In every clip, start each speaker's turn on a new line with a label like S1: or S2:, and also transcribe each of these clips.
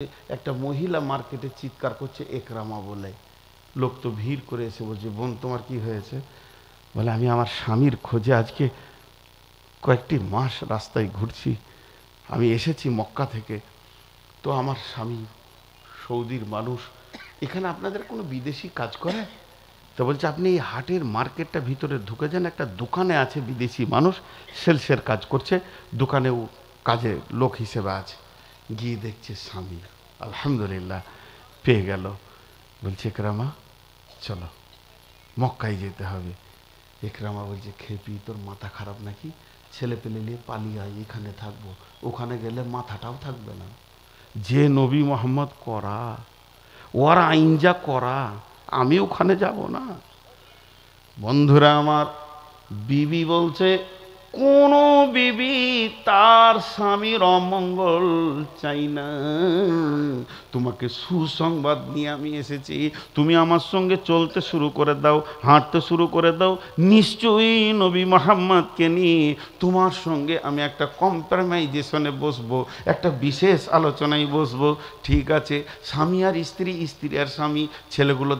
S1: একটা মহিলা মার্কেটে চিৎকার করছে একরামা বলে। লোক তো ভিড় করে এসে বলছে, বোন তোমার কি হয়েছে? বলে আমি আমার স্বামীর খোঁজে আজকে কয়েকটি মাস রাস্তায় ঘুরছি। আমি এসেছি মক্কা থেকে। তো আমার স্বামী সৌদির মানুষ। এখানে আপনাদের কোনো বিদেশি কাজ করে? তো বলছে আপনি এই হাটের মার্কেটটা ভিতরে ঢুকে যান, একটা দোকানে আছে বিদেশি মানুষ, সেলসের কাজ করছে, দোকানেও কাজে লোক হিসেবে আছে। গিয়ে দেখছে স্বামী আলহামদুলিল্লাহ পেয়ে গেল। বলছে একরামা চলো মক্কায় যেতে হবে। একরামা বলছে খেপি তোর মাথা খারাপ নাকি? ছেলে পেলে নিয়ে পালিয়ে আয়, এখানে থাকবো, ওখানে গেলে মাথাটাও থাকবে না। যে নবী মোহাম্মদ করা, ওর আইন যা করা, আমি ওখানে যাব না। বন্ধুরা আমার, বিবি বলছে কোনো বিবি তার স্বামীর অমঙ্গল চাই না। তোমাকে সুসংবাদ নিয়ে আমি এসেছি, তুমি আমার সঙ্গে চলতে শুরু করে দাও, হাঁটতে শুরু করে দাও। নিশ্চয়ই নবী মোহাম্মদকে নিয়ে তোমার সঙ্গে আমি একটা কম্প্রোমাইজেশনে বসবো, একটা বিশেষ আলোচনায় বসবো। ঠিক আছে। স্বামী আর স্ত্রী, স্ত্রী আর স্বামী, ছেলেগুলো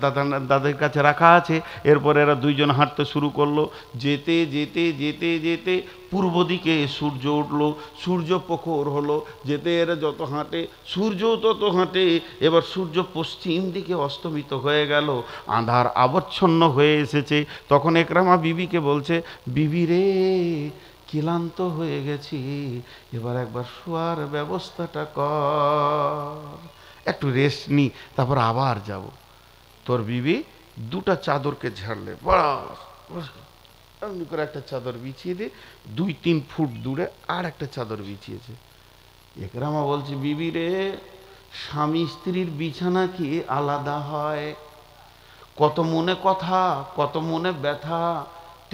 S1: দাদার কাছে রাখা আছে। এরপর এরা দুইজন হাঁটতে শুরু করলো। যেতে যেতে যেতে যেতে পূর্ব দিকে সূর্য উঠল, সূর্য প্রখর হলো। যেতে এরা যত হাঁটে সূর্যও তত হাঁটে। এবার সূর্য পশ্চিম দিকে অস্তমিত হয়ে গেল, আঁধার আবচ্ছন্ন হয়ে এসেছে। তখন একরামা বিবিকে বলছে, বিবি রে ক্লান্ত হয়ে গেছি, এবার একবার শোয়ার ব্যবস্থাটা কর, একটু রেস্ট নি, তারপর আবার যাব। তোর বিবি দুটা চাদরকে ঝাড়লে, বাস এমনি করে একটা চাদর বিছিয়ে দিয়ে 2-3 ফুট দূরে আর একটা চাদর বিছিয়েছে। একরামা বলছে, বিবি রে স্বামী স্ত্রীর বিছানা কি আলাদা হয়? কত মনে কথা, কত মনে ব্যথা।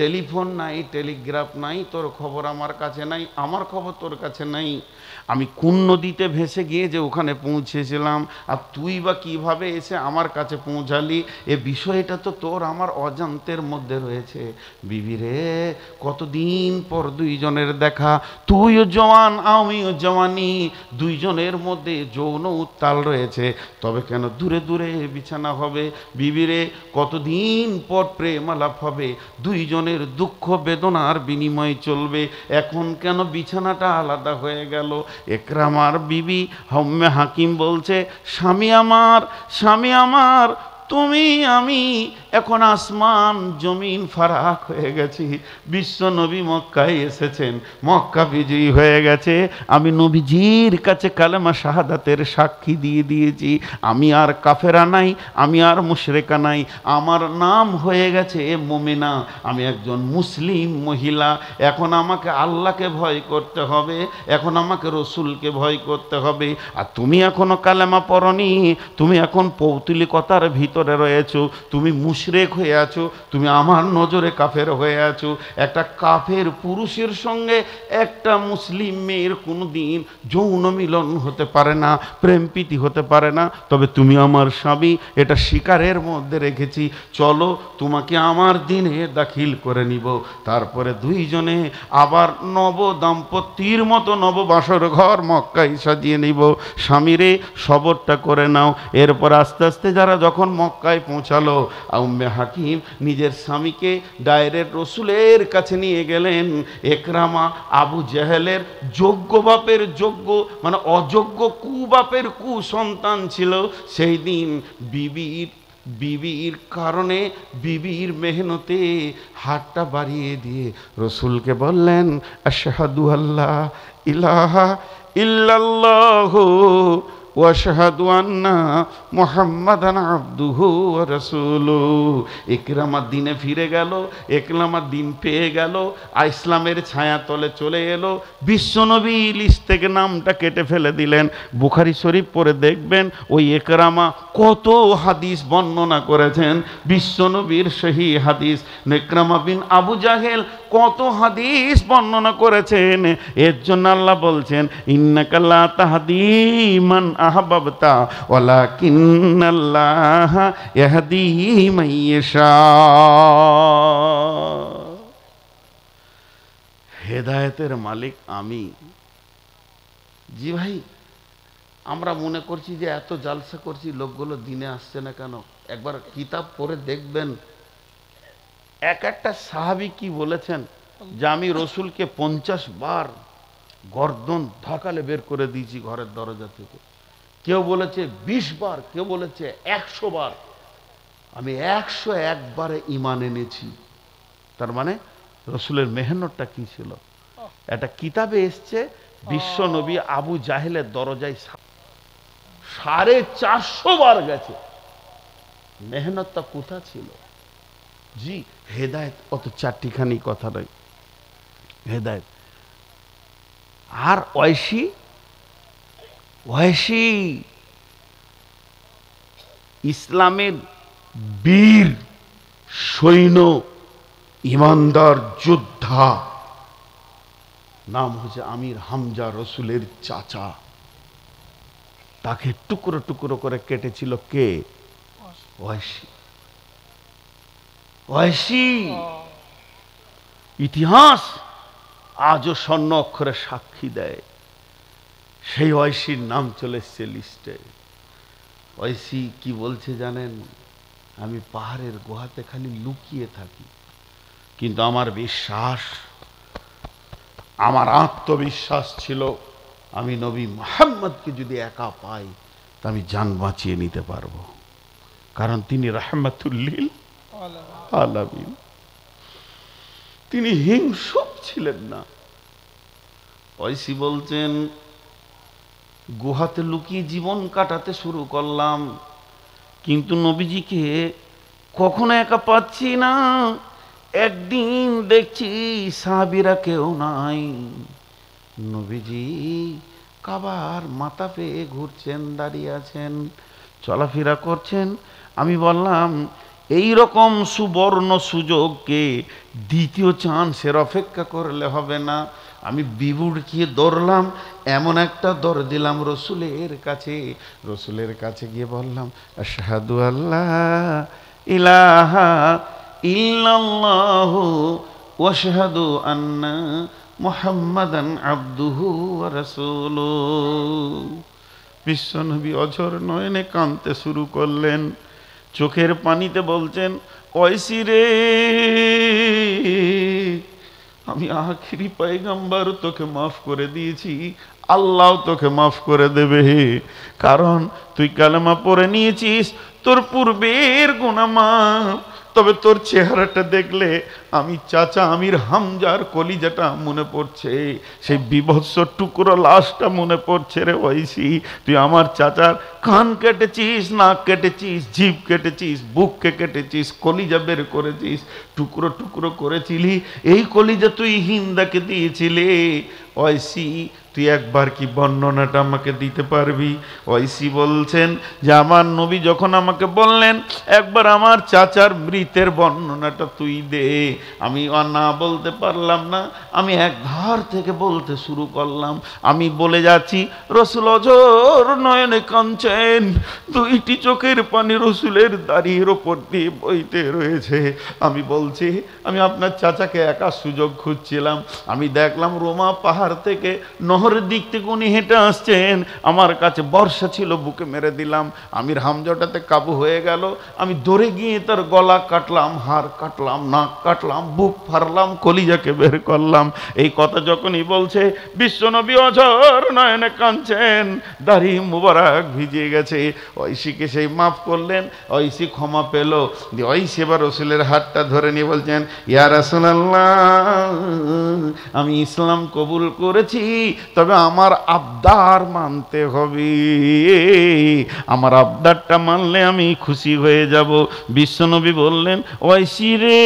S1: টেলিফোন নাই, টেলিগ্রাফ নাই, তোর খবর আমার কাছে নাই, আমার খবর তোর কাছে নাই। আমি কোন নদীতে ভেসে গিয়ে যে ওখানে পৌঁছেছিলাম, আর তুই বা কিভাবে এসে আমার কাছে পৌঁছালি, এ বিষয়টা তো তোর আমার অজান্তের মধ্যে রয়েছে। বিবি রে কতদিন পর দুইজনের দেখা, তুইও জওয়ান আমিও জওয়ানি, দুইজনের মধ্যে যৌন উত্তাল রয়েছে, তবে কেন দূরে দূরে বিছানা হবে? বিবি রে কতদিন পর প্রেম আলাপ হবে, দুইজনের দুঃখ বেদনার বিনিময় চলবে, এখন কেন বিছানাটা আলাদা হয়ে গেল? একরামার বিবি হম্মে হাকিম বলছে, স্বামী আমার, স্বামী আমার, তুমি আমি এখন আসমান জমিন ফারাক হয়ে গেছি। বিশ্ব নবী মক্কায় এসেছেন, মক্কা বিজয়ী হয়ে গেছে, আমি নবীজির কাছে কালেমা শাহাদাতের সাক্ষী দিয়ে দিয়েছি। আমি আর কাফেরা নাই, আমি আর মুশরিকা নাই, আমার নাম হয়ে গেছে মুমিনা, আমি একজন মুসলিম মহিলা। এখন আমাকে আল্লাহকে ভয় করতে হবে, এখন আমাকে রসুলকে ভয় করতে হবে। আর তুমি এখনো কালেমা পড়নি, তুমি এখন পৌতুলিকতার ভিতরে রয়েছো, তুমি মুশরিক হয়ে আছো, তুমি আমার নজরে কাফের হয়ে আছো। একটা কাফের পুরুষের সঙ্গে একটা মুসলিম মেয়ের কোনো দিন যৌন মিলন হতে পারে না, প্রেম প্রীতি হতে পারে না। তবে তুমি আমার স্বামী, এটা শিকারের মধ্যে রেখেছি, চলো তোমাকে আমার দিনে দাখিল করে নিব। তারপরে দুইজনে আবার নব দাম্পত্যের মতো নববাসর ঘর মক্কায় সাজিয়ে নিব। স্বামীরে সবরটা করে নাও। এরপর আস্তে আস্তে যারা যখন মক্কায় পৌঁছালো, উম্মে হাকিম নিজের স্বামীকে ডাইরেক্ট রসুলের কাছে নিয়ে গেলেন। একরামা আবু জেহেলের যোগ্য বাপের যোগ্য, মানে অযোগ্য কুবাপের কুসন্তান ছিল। সেই দিন বিবির কারণে, বিবির মেহনতে হাতটা বাড়িয়ে দিয়ে রসুলকে বললেন, আশহাদু আল্লাহ ইলাহা ইল্লাল্লাহু ওয়া আশহাদু আন্না মুহাম্মাদান আবদুহু ওয়া রাসূলুহু। একরামা দিনে ফিরে গেল, একরামা দিন পেয়ে গেল, ইসলামের ছায়া তলে চলে এলো। বিশ্বনবী লিস্ট থেকে নামটা কেটে ফেলে দিলেন। বুখারী শরীফ পড়ে দেখবেন ওই একরামা কত হাদিস বর্ণনা করেছেন, বিশ্বনবীর সহি হাদিস। একরামা বিন আবু জাহেল কত হাদিস বর্ণনা করেছেন। এর জন্য আল্লাহ বলছেন, ইন্নাকা লা তাহদি মান আহবাবতা ওয়ালাকিন্নাল্লাহ ইয়াহদি মান ইয়াশা। হেদায়েতের মালিক আমি। জি ভাই, আমরা মনে করছি যে এত জালসা করছি, লোকগুলো দিনে আসছে না কেন? একবার কিতাব পড়ে দেখবেন এক একটা সাহাবী কি বলেছেন, যে আমি রসুলকে 50 বার গর্দন ধকালে বের করে দিয়েছি ঘরের দরজা থেকে। কেউ বলেছে 20 বার, কেউ বলেছে 100 বার। আমি 101 বারে ঈমান এনেছি। তার মানে রসুলের মেহনতটা কি ছিল? একটা কিতাবে এসছে বিশ্ব নবী আবু জাহেলের দরজায় 450 বার গেছে। মেহনতটা কোথা ছিল? জি, হেদায়েত অত চারটিখানি কথা নয়, হেদায়েত। আর ওয়াইসি ইসলামের বীর সৈন্য, ইমানদার যোদ্ধা, নাম হচ্ছে আমির হামজা, রসুলের চাচা। তাকে টুকরো টুকরো করে কেটেছিল কে? ওয়াইসি। ইতিহাস আজও স্বর্ণ অক্ষরে সাক্ষী দেয়। সেই ওয়াইসির নাম চলে এসছে লিস্টে। ওয়াইসি কি বলছে জানেন? আমি পাহাড়ের গুহাতে খালি লুকিয়ে থাকি, কিন্তু আমার বিশ্বাস, আমার আত্মবিশ্বাস ছিল আমি নবী মুহাম্মদকে যদি একা পাই তা আমি জান বাঁচিয়ে নিতে পারবো, কারণ তিনি রাহমাতুল লিল আলামিন। তিনি হিংসুক ছিলেন না। ওয়াইসি বলছেন, গুহাতে লুকিয়ে জীবন কাটাতে শুরু করলাম, কিন্তু নবীজিকে কখনো একা পাচ্ছি না। একদিন দেখছি সাহাবীরা কেউ নাই, নবীজি কাবার মাথা পেয়ে ঘুরছেন, দাঁড়িয়ে আছেন, চলাফেরা করছেন। আমি বললাম, এই রকম সুবর্ণ সুযোগকে দ্বিতীয় চান্সের অপেক্ষা করলে হবে না। আমি বিবুড়কিয়ে দৌড়লাম, এমন একটা দৌড় দিলাম রসুলের কাছে গিয়ে বললাম, আশহাদু আল্লাহ ইলাহা ইল্লাল্লাহু ওয়া আশহাদু আন্না মুহাম্মাদান আবদুহু ওয়া রাসূলুহু। বিশ্বনবী অঝর নয়নে কাঁদতে শুরু করলেন, চোখের পানিতে বলছেন, ওয়াইসি রে, আমি আখিরি পয়গম্বর, তোকে মাফ করে দিয়েছি, আল্লাহ তোকে মাফ করে দেবে, কারণ তুই কালেমা পড়ে নিয়েছিস, তোর পূর্বের গুনাহ মাফ। তবে তোর চেহারাটা দেখলে আমি চাচা আমির হামজার কলিজাটা মনে পড়ছে, সেই বিভৎস টুকরো লাশটা মনে পড়ছে রে ওয়াইসি। তুই আমার চাচার কান কেটেছিস, নাক কেটেছিস, জিভ কেটেছিস, বুককে কেটেছিস, কলিজা বের করেছিস, টুকরো টুকরো করেছিলি। এই কলিজা তুই হিন্দাকে দিয়েছিলি। ওয়াইসি, তুই একবার কি বর্ণনাটা আমাকে দিতে পারবি? ওয়াইসি বলছেন যে আমার নবী যখন আমাকে বললেন একবার আমার চাচার মৃতের বর্ণনাটা তুই দে, আমি না বলতে পারলাম না, আমি এক ধার থেকে বলতে শুরু করলাম। আমি বলে যাচ্ছি, রসুল অঝর নয়নে কাঁদছেন, দুইটি চোখের পানি রসুলের দাড়ির ওপর দিয়ে বইতে রয়েছে। আমি বলছি, আমি আপনার চাচাকে একা সুযোগ খুঁজছিলাম, আমি দেখলাম রোমা পাহাড় থেকে নহরের দিক থেকে উনি হেঁটে আসছেন, আমার কাছে বর্ষা ছিল, বুকে মেরে দিলাম, আমির হামজাটাতে কাবু হয়ে গেল। আমি দৌড়ে গিয়ে তার গলা কাটলাম, হাড় কাটলাম, নাক কাটলাম, বুক ফাড়লাম, কলিজাকে বের করলাম। এই কথা যখনই বলছে, বিশ্বনবী অঝর নয়নে কাঁদছেন, দাড়ি মুবারক ভিজে গেছে। ঐশীকে সেই মাফ করলেন, ঐশী ক্ষমা পেল। ঐশী এবার রসুলের হাতটা ধরে নিয়ে বলছেন, ইয়া রাসূলুল্লাহ, আমি ইসলাম কবুল করেছি, তবে আমার আবদার মানতে হবে, আমার আবদারটা মানলে আমি খুশি হয়ে যাব। বিশ্বনবী বললেন, ওয়াইসি রে,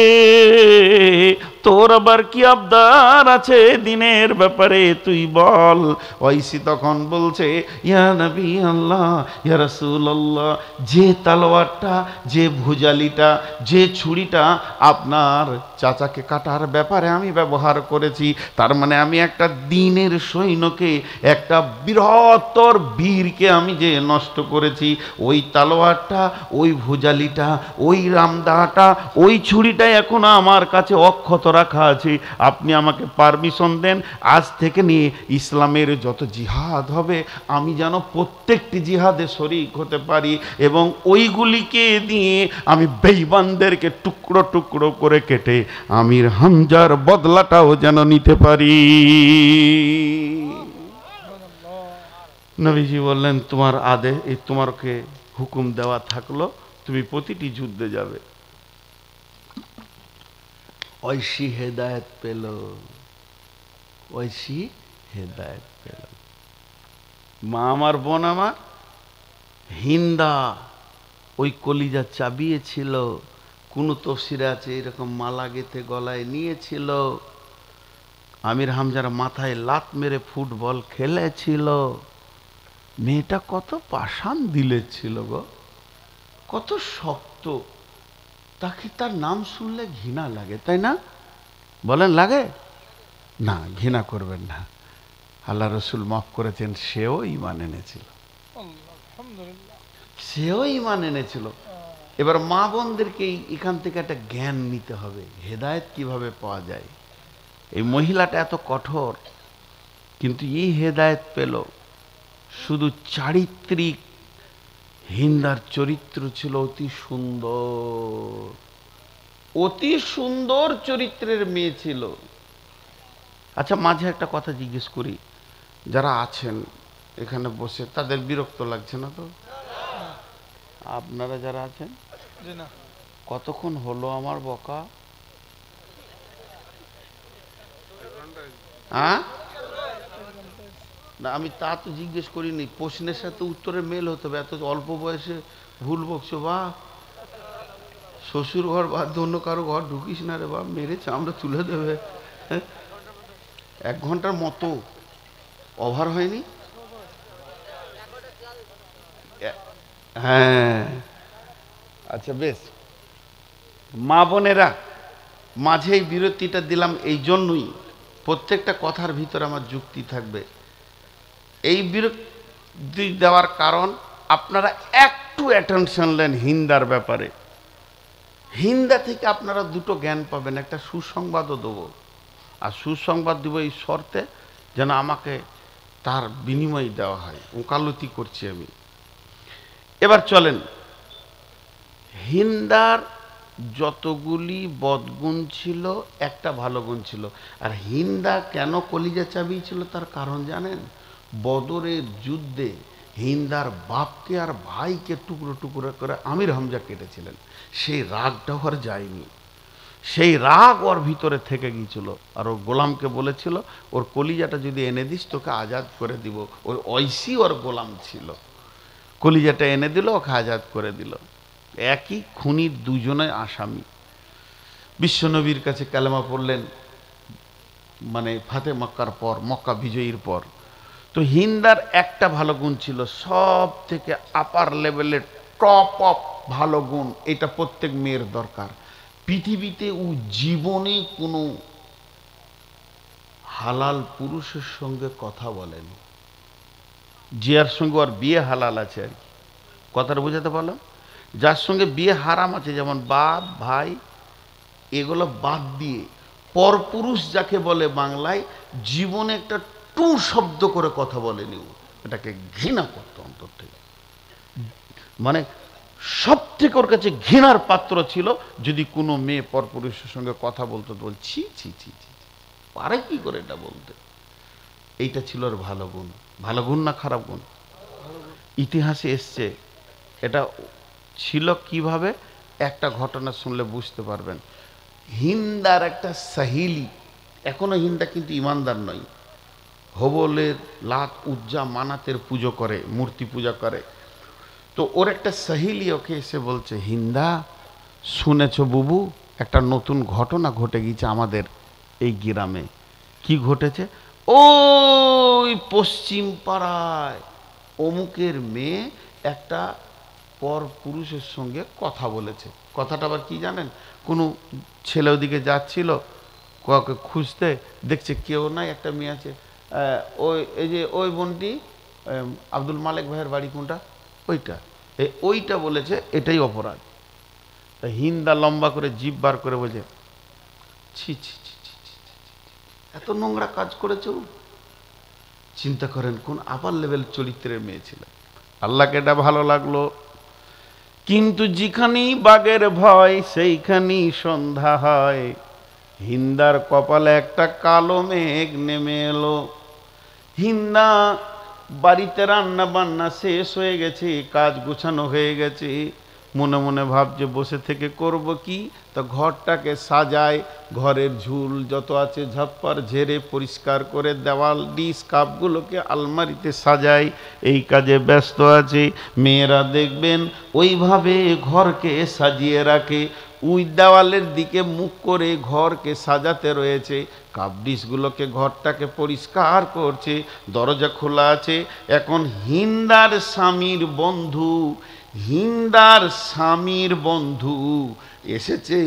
S1: তোর আবার কি আবদার আছে দিনের ব্যাপারে, তুই বল। ওয়াইসি তখন বলছে, ইয়া নবী আল্লাহ, ইয়া রাসূলুল্লাহ, যে তলোয়ারটা, যে ভুজালিটা, যে ছুরিটা আপনার চাচাকে কাটার ব্যাপারে আমি ব্যবহার করেছি, তার মানে আমি একটা দিনের সৈন্যকে, একটা বৃহত্তর বীরকে আমি যে নষ্ট করেছি, ওই তলোয়ারটা, ওই ভুজালিটা, ওই রামদাটা, ওই ছুরিটা এখন আমার কাছে অক্ষত রাখা আছে, আপনি আমাকে পারমিশন দেন, আজ থেকে নিয়ে ইসলামের যত জিহাদ হবে আমি যেন প্রত্যেকটি জিহাদে শরীক হতে পারি, এবং ওইগুলিকে দিয়ে আমি বেঈমানদেরকে টুকরো টুকরো করে কেটে আমির হামজার বদলাটাও যেন নিতে পারি। নবীজি বললেন, তোমার তোমাকে হুকুম দেওয়া থাকলো, তুমি প্রতিটি যুদ্ধে যাবে। ঐশী হেদায়েত পেল, ঐশী হেদায়েত পেল। মা আমার, বোন আমার, হিন্দা ওই কলিজা চাবিয়েছিল, কোন তফসিরে আছে এরকম মালা গেথে গলায় নিয়েছিল, আমির হামজার মাথায় লাত মেরে ফুটবল খেলেছিল। মেয়েটা কত পাষাণ দিলে ছিল গো, কত শক্ত, তাকে তার নাম শুনলে ঘৃণা লাগে, তাই না? বলেন লাগে না? ঘৃণা করবেন না, আল্লাহ রসুল মাফ করেছেন, সেও ঈমান এনেছিল, সেও ঈমান এনেছিল। এবার মা বোনদেরকে এখান থেকে একটা জ্ঞান নিতে হবে, হেদায়েত কিভাবে পাওয়া যায়। এই মহিলাটা এত কঠোর, কিন্তু এই হেদায়েত পেল। শুধু চারিত্রিক, হিন্দার চরিত্র ছিল অতি সুন্দর, অতি সুন্দর চরিত্রের মেয়ে ছিল। আচ্ছা, মাঝে একটা কথা জিজ্ঞেস করি, যারা আছেন এখানে বসে তাদের বিরক্ত লাগছে না তো? আপনারা যারা আছেন, কতক্ষণ হলো আমার বকা? হ্যাঁ না, আমি তা তো জিজ্ঞেস করিনি, প্রশ্নের সাথে উত্তরের মেল হতে হবে। এত অল্প বয়সে ভুল বকছো বা, শ্বশুর ঘর বাদ অন্য কারো ঘর ঢুকিস না রে বা, মেরে চামড়া তুলে দেবে। 1 ঘন্টার মতো ওভার হয়নি? হ্যাঁ, আচ্ছা বেশ। মা বোনেরা, মাঝে এই বিরতিটা দিলাম এই জন্যই, প্রত্যেকটা কথার ভিতরে আমার যুক্তি থাকবে। এই বিরতি দেওয়ার কারণ, আপনারা একটু অ্যাটেনশন নেন হিন্দার ব্যাপারে। হিন্দা থেকে আপনারা দুটো জ্ঞান পাবেন, একটা সুসংবাদও দেবো, আর সুসংবাদ দেবো এই শর্তে যেন আমাকে তার বিনিময় দেওয়া হয়, ওকালতি করছি আমি। এবার চলেন, হিন্দার যতগুলি বদগুণ ছিল একটা ভালো গুণ ছিল। আর হিন্দা কেন কলিজা চাবিয়েছিল তার কারণ জানেন? বদরের যুদ্ধে হিন্দার বাপকে আর ভাইকে টুকরো টুকরো করে আমির হামজা কেটেছিলেন, সেই রাগটা ওর যায়নি, সেই রাগ ওর ভিতরে থেকে গিয়েছিল। আর ও গোলামকে বলেছিল, ওর কলিজাটা যদি এনে দিস তোকে আজাদ করে দিব। ওই ঐশী ওর গোলাম ছিল, কলিজাটা এনে দিল, ওকে আজাদ করে দিল। একই খুনির দুজনে আসামি। বিশ্বনবীর কাছে কালেমা পড়লেন, মানে ফাতে মক্কার পর, মক্কা বিজয়ীর পর। তো হিন্দার একটা ভালো গুণ ছিল, সব থেকে আপার লেভেলের টপ অফ ভালো গুণ, এটা প্রত্যেক মেয়ের দরকার। পৃথিবীতে ও জীবনে কোনো হালাল পুরুষের সঙ্গে কথা বলেনি, যার সঙ্গে ওর বিয়ে হালাল আছে আর কি, কথাটা বোঝাতে পারলাম? যার সঙ্গে বিয়ে হারাম আছে, যেমন বাপ ভাই, এগুলো বাদ দিয়ে পরপুরুষ যাকে বলে বাংলায়, জীবনে একটা টু শব্দ করে কথা বলেনি ও, এটাকে ঘৃণা করতো অন্তর থেকে। মানে সব থেকে ওর কাছে ঘৃণার পাত্র ছিল যদি কোনো মেয়ে পরপুরুষের সঙ্গে কথা বলতো, তো ছি ছি ছি ছি, পারে কি করে এটা বলতে। এইটা ছিল ওর ভালো গুণ। ভালো গুণ না খারাপ গুণ? ইতিহাসে এসছে। এটা ছিল কিভাবে, একটা ঘটনা শুনলে বুঝতে পারবেন। হিন্দার একটা সাহিলি, এখনো হিন্দা কিন্তু ইমানদার নয়, হবলের, লাত, উজ্জা, মানাতের পুজো করে, মূর্তি পূজা করে। তো ওর একটা সাহিলি ওকে এসে বলছে, হিন্দা শুনেছ বুবু, একটা নতুন ঘটনা ঘটে গিয়েছে আমাদের এই গ্রামে। কি ঘটেছে? ওই পশ্চিম পাড়ায় অমুকের মেয়ে একটা পর পুরুষের সঙ্গে কথা বলেছে। কথাটা আবার কি জানেন? কোনো ছেলে ওদিকে যাচ্ছিল কাউকে খুঁজতে, দেখছে কেউ নাই, একটা মেয়ে আছে। ওই এই যে ওই বোনটি, আব্দুল মালেক ভাইয়ের বাড়ি কোনটা, ওইটা, ওইটা বলেছে, এটাই অপরাধ। তা হিন্দা লম্বা করে জিভ বার করে বলছে, ছি ছি ছি, এত নোংরা কাজ করেছো। চিন্তা করেন কোন আপার লেভেল চরিত্রের মেয়ে ছিল। আল্লাহকে এটা ভালো লাগলো, কিন্তু যেখানেই বাঘের ভয় সেইখানেই সন্ধ্যা হয়। হিন্দার কপালে একটা কালো মেঘ নেমে এলো। হিন্দা বাড়িতে রান্না বান্না শেষ হয়ে গেছে, কাজ গোছানো হয়ে গেছে, মনে মনে ভাবছে বসে থেকে করব কি, তো ঘরটাকে সাজায়, ঘরের ঝুল যত আছে ঝাপ্পার ঝেড়ে পরিষ্কার করে দেওয়াল ডিশ কাপগুলোকে আলমারিতে সাজায়, এই কাজে ব্যস্ত আছে। মেয়েরা দেখবেন ওইভাবে ঘরকে সাজিয়ে রাখে, ওই দেওয়ালের দিকে মুখ করে ঘরকে সাজাতে রয়েছে, কাপ ডিশগুলোকে ঘরটাকে পরিষ্কার করছে, দরজা খোলা আছে। এখন হিন্দার স্বামীর বন্ধু, হিন্দার স্বামীর বন্ধু এসেছে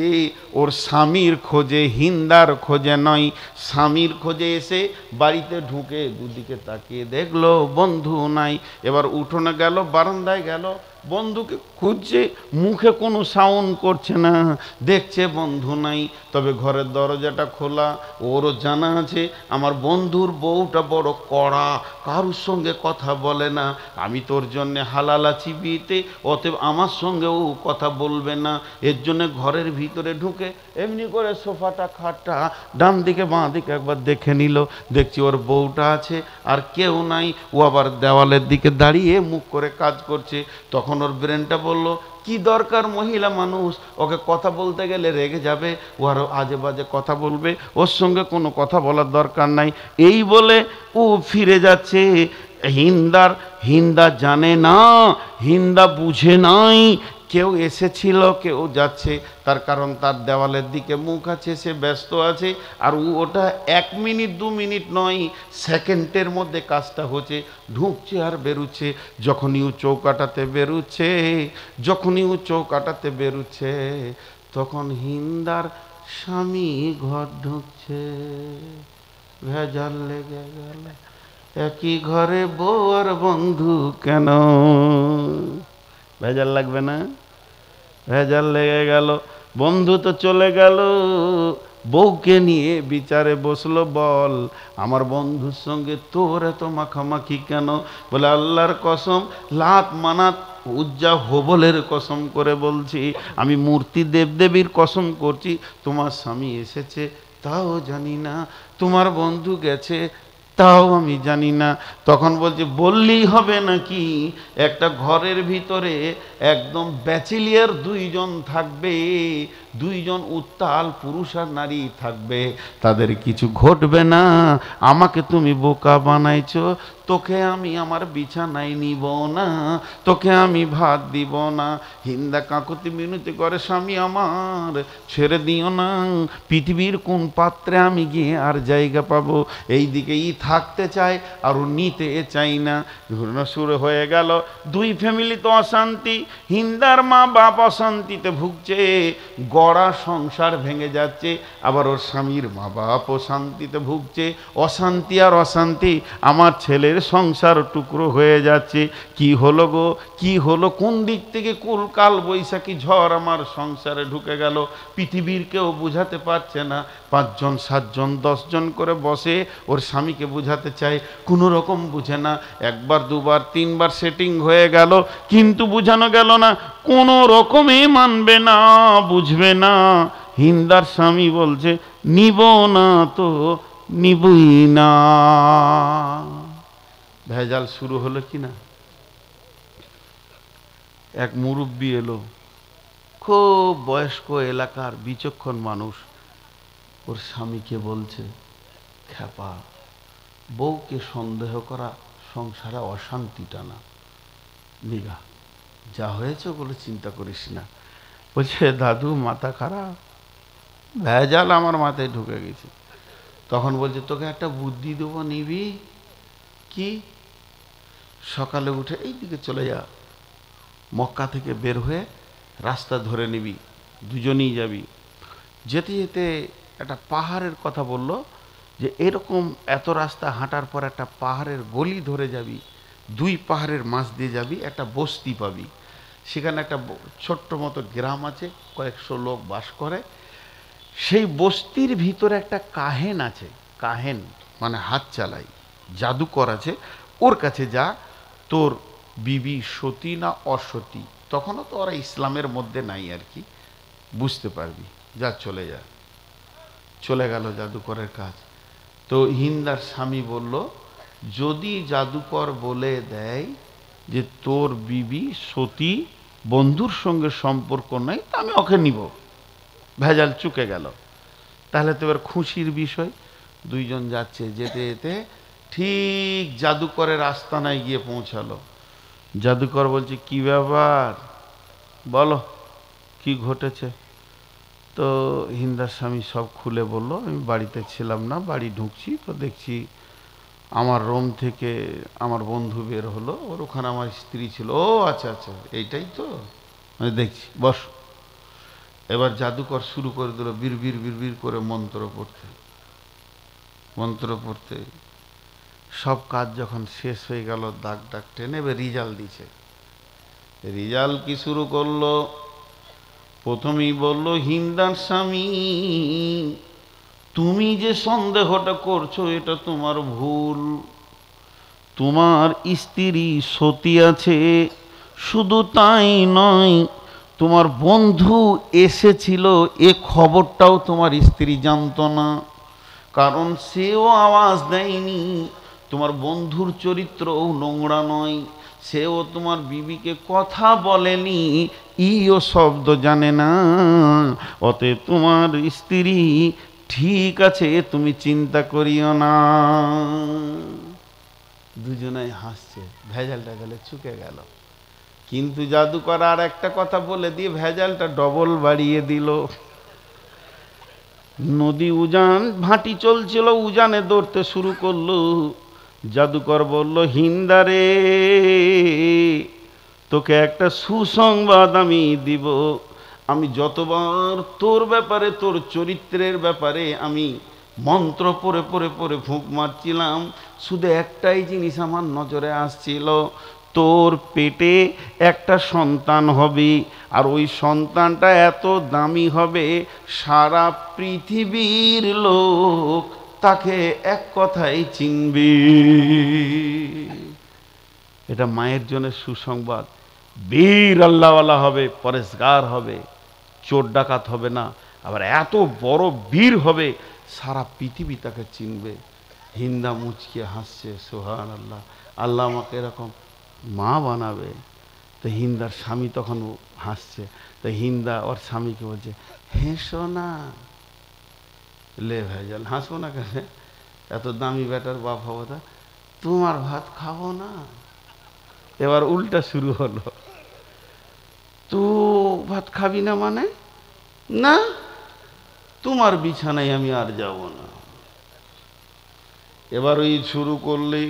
S1: ওর স্বামীর খোঁজে, হিন্দার খোঁজে নয়, স্বামীর খোঁজে এসে বাড়িতে ঢুকে দুদিকে তাকিয়ে দেখলো বন্ধু নাই। এবার উঠোনে গেল, বারান্দায় গেল, বন্ধুকে খুঁজছে, মুখে কোনো সাউন্ড করছে না, দেখছে বন্ধু নাই। তবে ঘরের দরজাটা খোলা, ওরও জানা আছে আমার বন্ধুর বউটা বড় কড়া, কারুর সঙ্গে কথা বলে না, আমি তোর জন্যে হালাল আছি বিয়েতে, অতএব আমার সঙ্গেও কথা বলবে না। এর জন্য ঘরের ভিতরে ঢুকে এমনি করে সোফাটা খাটটা ডান দিকে বাঁ দিকে একবার দেখে নিল, দেখছি ওর বউটা আছে আর কেউ নাই। ও আবার দেওয়ালের দিকে দাঁড়িয়ে মুখ করে কাজ করছে। তখন ওর ব্রেনটা বলল, কি দরকার, মহিলা মানুষ, ওকে কথা বলতে গেলে রেগে যাবে, ও আরও আজে বাজে কথা বলবে, ওর সঙ্গে কোনো কথা বলার দরকার নাই। এই বলে ও ফিরে যাচ্ছে। হিন্দা জানে না, হিন্দা বুঝে নাই কেউ এসেছিল কেউ যাচ্ছে, তার কারণ তার দেওয়ালের দিকে মুখ আছে, সে ব্যস্ত আছে। আর ওটা 1 মিনিট 2 মিনিট নয়, সেকেন্ডের মধ্যে কাজটা হচ্ছে, ঢুকছে আর বেরুচ্ছে। যখনই ও চৌকাটাতে বেরুচ্ছে, যখনই ও চৌকাটাতে বেরুচ্ছে, তখন হিন্দার স্বামী ঘর ঢুকছে। ভেজাল লেগে গেল, একই ঘরে বউ আর বন্ধু কেন? ভেজাল লাগবে না? ভেজাল লেগে গেল, বন্ধু তো চলে গেল, বউকে নিয়ে বিচারে বসলো, বল আমার বন্ধুর সঙ্গে তোর এত মাখামাখি কেন? বলে আল্লাহর কসম, লাত মানাত উজ্জা হোবলের কসম করে বলছি, আমি মূর্তি দেবদেবীর কসম করছি, তোমার স্বামী এসেছে তাও জানি না, তোমার বন্ধু গেছে তাও আমি জানি না। তখন বলছে বললেই হবে নাকি, একটা ঘরের ভিতরে একদম ব্যাচেলিয়ার 2 জন থাকবে, 2 জন উত্তাল পুরুষ আর নারী থাকবে, তাদের কিছু ঘটবে না। আমাকে তুমি বোকা বানাইছো, তোকে আমি আমার বিছানায় নিব না, তোকে আমি ভাত দিব না। হিন্দা কাকুতি মিনতি করে, স্বামী আমার ছেড়ে দিও না, পৃথিবীর কোন পাত্রে আমি গিয়ে আর জায়গা পাবো? এই দিকেই থাকতে চাই আর নিতে চাই না। ঘটনা শুরু হয়ে গেল, 2 ফ্যামিলি তো অশান্তি, হিন্দার মা বাপ অশান্তিতে ভুগছে, গড়া সংসার ভেঙে যাচ্ছে, আবার ওর স্বামীর মা বাপ অশান্তিতে ভুগছে। অশান্তি আর অশান্তি, আমার ছেলের সংসার টুকরো হয়ে যাচ্ছে। কি হলো গো, কি হলো, কোন দিক থেকে কাল বৈশাখী ঝড় আমার সংসারে ঢুকে গেল? পৃথিবীর কেউ বুঝাতে পারছে না। 5 জন 7 জন 10 জন করে বসে ওর স্বামীকে বুঝাতে চায়, কোনো রকম বুঝে না। 1 বার 2 বার 3 বার সেটিং হয়ে গেল, কিন্তু বুঝানো গেল না, কোনো রকমে মানবে না, বুঝবে না। হিন্দার স্বামী বলছে নিব না তো নিবই না। ভেজাল শুরু হলো কি না? এক মুরব্বি এলো, খুব বয়স্ক এলাকার বিচক্ষণ মানুষ, ওর স্বামীকে বলছে, খ্যাপা, বউকে সন্দেহ করা সংসারে অশান্তি টানা, নিগা যা হয়েছে বলে চিন্তা করিস না। বলছে দাদু মাথা খারাপ, ভেজাল আমার মাথায় ঢুকে গেছে। তখন বলছে তোকে একটা বুদ্ধি দেবো, নিবি কি? সকালে উঠে এই দিকে চলে যা, মক্কা থেকে বের হয়ে রাস্তা ধরে নিবি, দুজনেই যাবি। যেতে যেতে একটা পাহাড়ের কথা বলল, যে এরকম এত রাস্তা হাঁটার পর একটা পাহাড়ের গলি ধরে যাবি, 2 পাহাড়ের মাঝ দিয়ে যাবি, একটা বস্তি পাবি, সেখানে একটা ছোট্ট মতো গ্রাম আছে, কয়েকশো লোক বাস করে। সেই বস্তির ভিতরে একটা কাহেন আছে, কাহেন মানে হাত চালাই জাদুকর আছে, ওর কাছে যা, তোর বিবি সতী না অসতী, তখনও তো ওরা ইসলামের মধ্যে নাই আর কি, বুঝতে পারবি, যা চলে যা। চলে গেল জাদুকরের কাজ। তো হিন্দার স্বামী বলল, যদি জাদুকর বলে দেয় যে তোর বিবি সতী বন্ধুর সঙ্গে সম্পর্ক নাই, তা আমি ওকে নিব, ভেজাল চুকে গেল। তাহলে তো এবার খুশির বিষয়। দুইজন যাচ্ছে, যেতে যেতে ঠিক জাদুকরের আস্তানায় গিয়ে পৌঁছালো। জাদুকর বলছে, কি ব্যাপার বলো, কি ঘটেছে? তো হিন্দার স্বামী সব খুলে বলল, আমি বাড়িতে ছিলাম না, বাড়ি ঢুকছি তো দেখছি আমার রুম থেকে আমার বন্ধু বের হলো, ওর ওখানে আমার স্ত্রী ছিল। ও আচ্ছা আচ্ছা, এইটাই তো আমি দেখছি, বস। এবার জাদুকর শুরু করে দিল বিড়বিড় বিড়বিড় করে মন্ত্র পড়তে। মন্ত্র পড়তে সব কাজ যখন শেষ হয়ে গেল, দাগ দাগ টেনে এবার রিজাল্ট দিছে। রিজাল্ট কি শুরু করলো? প্রথমেই বলল, হিন্দার স্বামী, তুমি যে সন্দেহটা করছো এটা তোমার ভুল। তোমার স্ত্রী সতী আছে, শুধু তাই নয়, তোমার বন্ধু এসেছিল এ খবরটাও তোমার স্ত্রী জানতো না, কারণ সেও আওয়াজ দেয়নি। তোমার বন্ধুর চরিত্রও নোংরা নয়, সেও তোমার বিবিকে কথা বলেনি, ইও শব্দ জানে না। অতএব তোমার স্ত্রী ঠিক আছে, তুমি চিন্তা করিও না। দুজনাই হাসছে, ভেজালটা গেলে চুকে গেল। কিন্তু জাদুকর আর একটা কথা বলে দিয়ে ভেজালটা ডবল বাড়িয়ে দিল। নদী উজান, ভাটি চলছিল, উজানে দৌড়তে শুরু করলো। জাদুকর বলল, হিন্দারে, তোকে একটা সুসংবাদ আমি দিব। আমি যতবার তোর ব্যাপারে, তোর চরিত্রের ব্যাপারে আমি মন্ত্র পড়ে পড়ে পড়ে ফুঁক মারছিলাম, শুধু একটাই জিনিস আমার নজরে আসছিল, তোর পেটে একটা সন্তান হবে, আর ওই সন্তানটা এত দামি হবে, সারা পৃথিবীর লোক তাকে এক কথাই চিনবে। এটা মায়ের জন্য সুসংবাদ। বীর আল্লাহওয়ালা হবে, পরেশগার হবে, চোর ডাকাত হবে না, আবার এত বড় বীর হবে, সারা পৃথিবী তাকে চিনবে। হিন্দা মুচকে হাসছে, সুবহান আল্লাহ, আল্লাহ আমাকে এরকম মা বানাবে। তো হিন্দার স্বামী তখন হাসছে। তো হিন্দা ওর স্বামীকে বলছে, হেসো না। লে ভেজাল, হাসবো না কেন, এত দামি বেটার বাপ হবো, তা তোমার ভাত খাবো না। এবার উল্টা শুরু হলো, তো ভাত খাবি না মানে? না, তোমার বিছানায় আমি আর যাব না। এবার ওই শুরু করলে,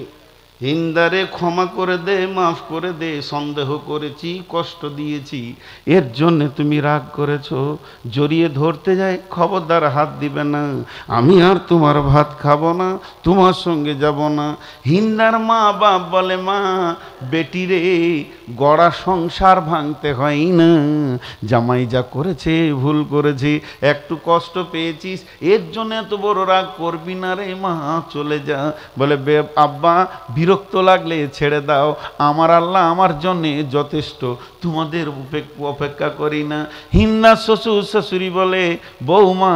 S1: হিন্দারে ক্ষমা করে দে, মাফ করে দে, সন্দেহ করেছি, কষ্ট দিয়েছি, এর জন্যে তুমি রাগ করেছো। জড়িয়ে ধরতে যায়, খবরদার হাত দিবে না, আমি আর তোমার ভাত খাবো না, তোমার সঙ্গে যাব না। হিন্দার মা বাপ বলে, মা বেটিরে, গড়া সংসার ভাঙতে হয় না, জামাই যা করেছে ভুল করেছে, একটু কষ্ট পেয়েছিস, এর জন্য এত বড় রাগ করবি না রে মা, চলে যা। বলে, আব্বা বিরক্ত লাগলে ছেড়ে দাও, আমার আল্লাহ আমার জন্যে যথেষ্ট, তোমাদের অপেক্ষা করি না। হিন্দা শ্বশুর শাশুড়ি বলে, বৌমা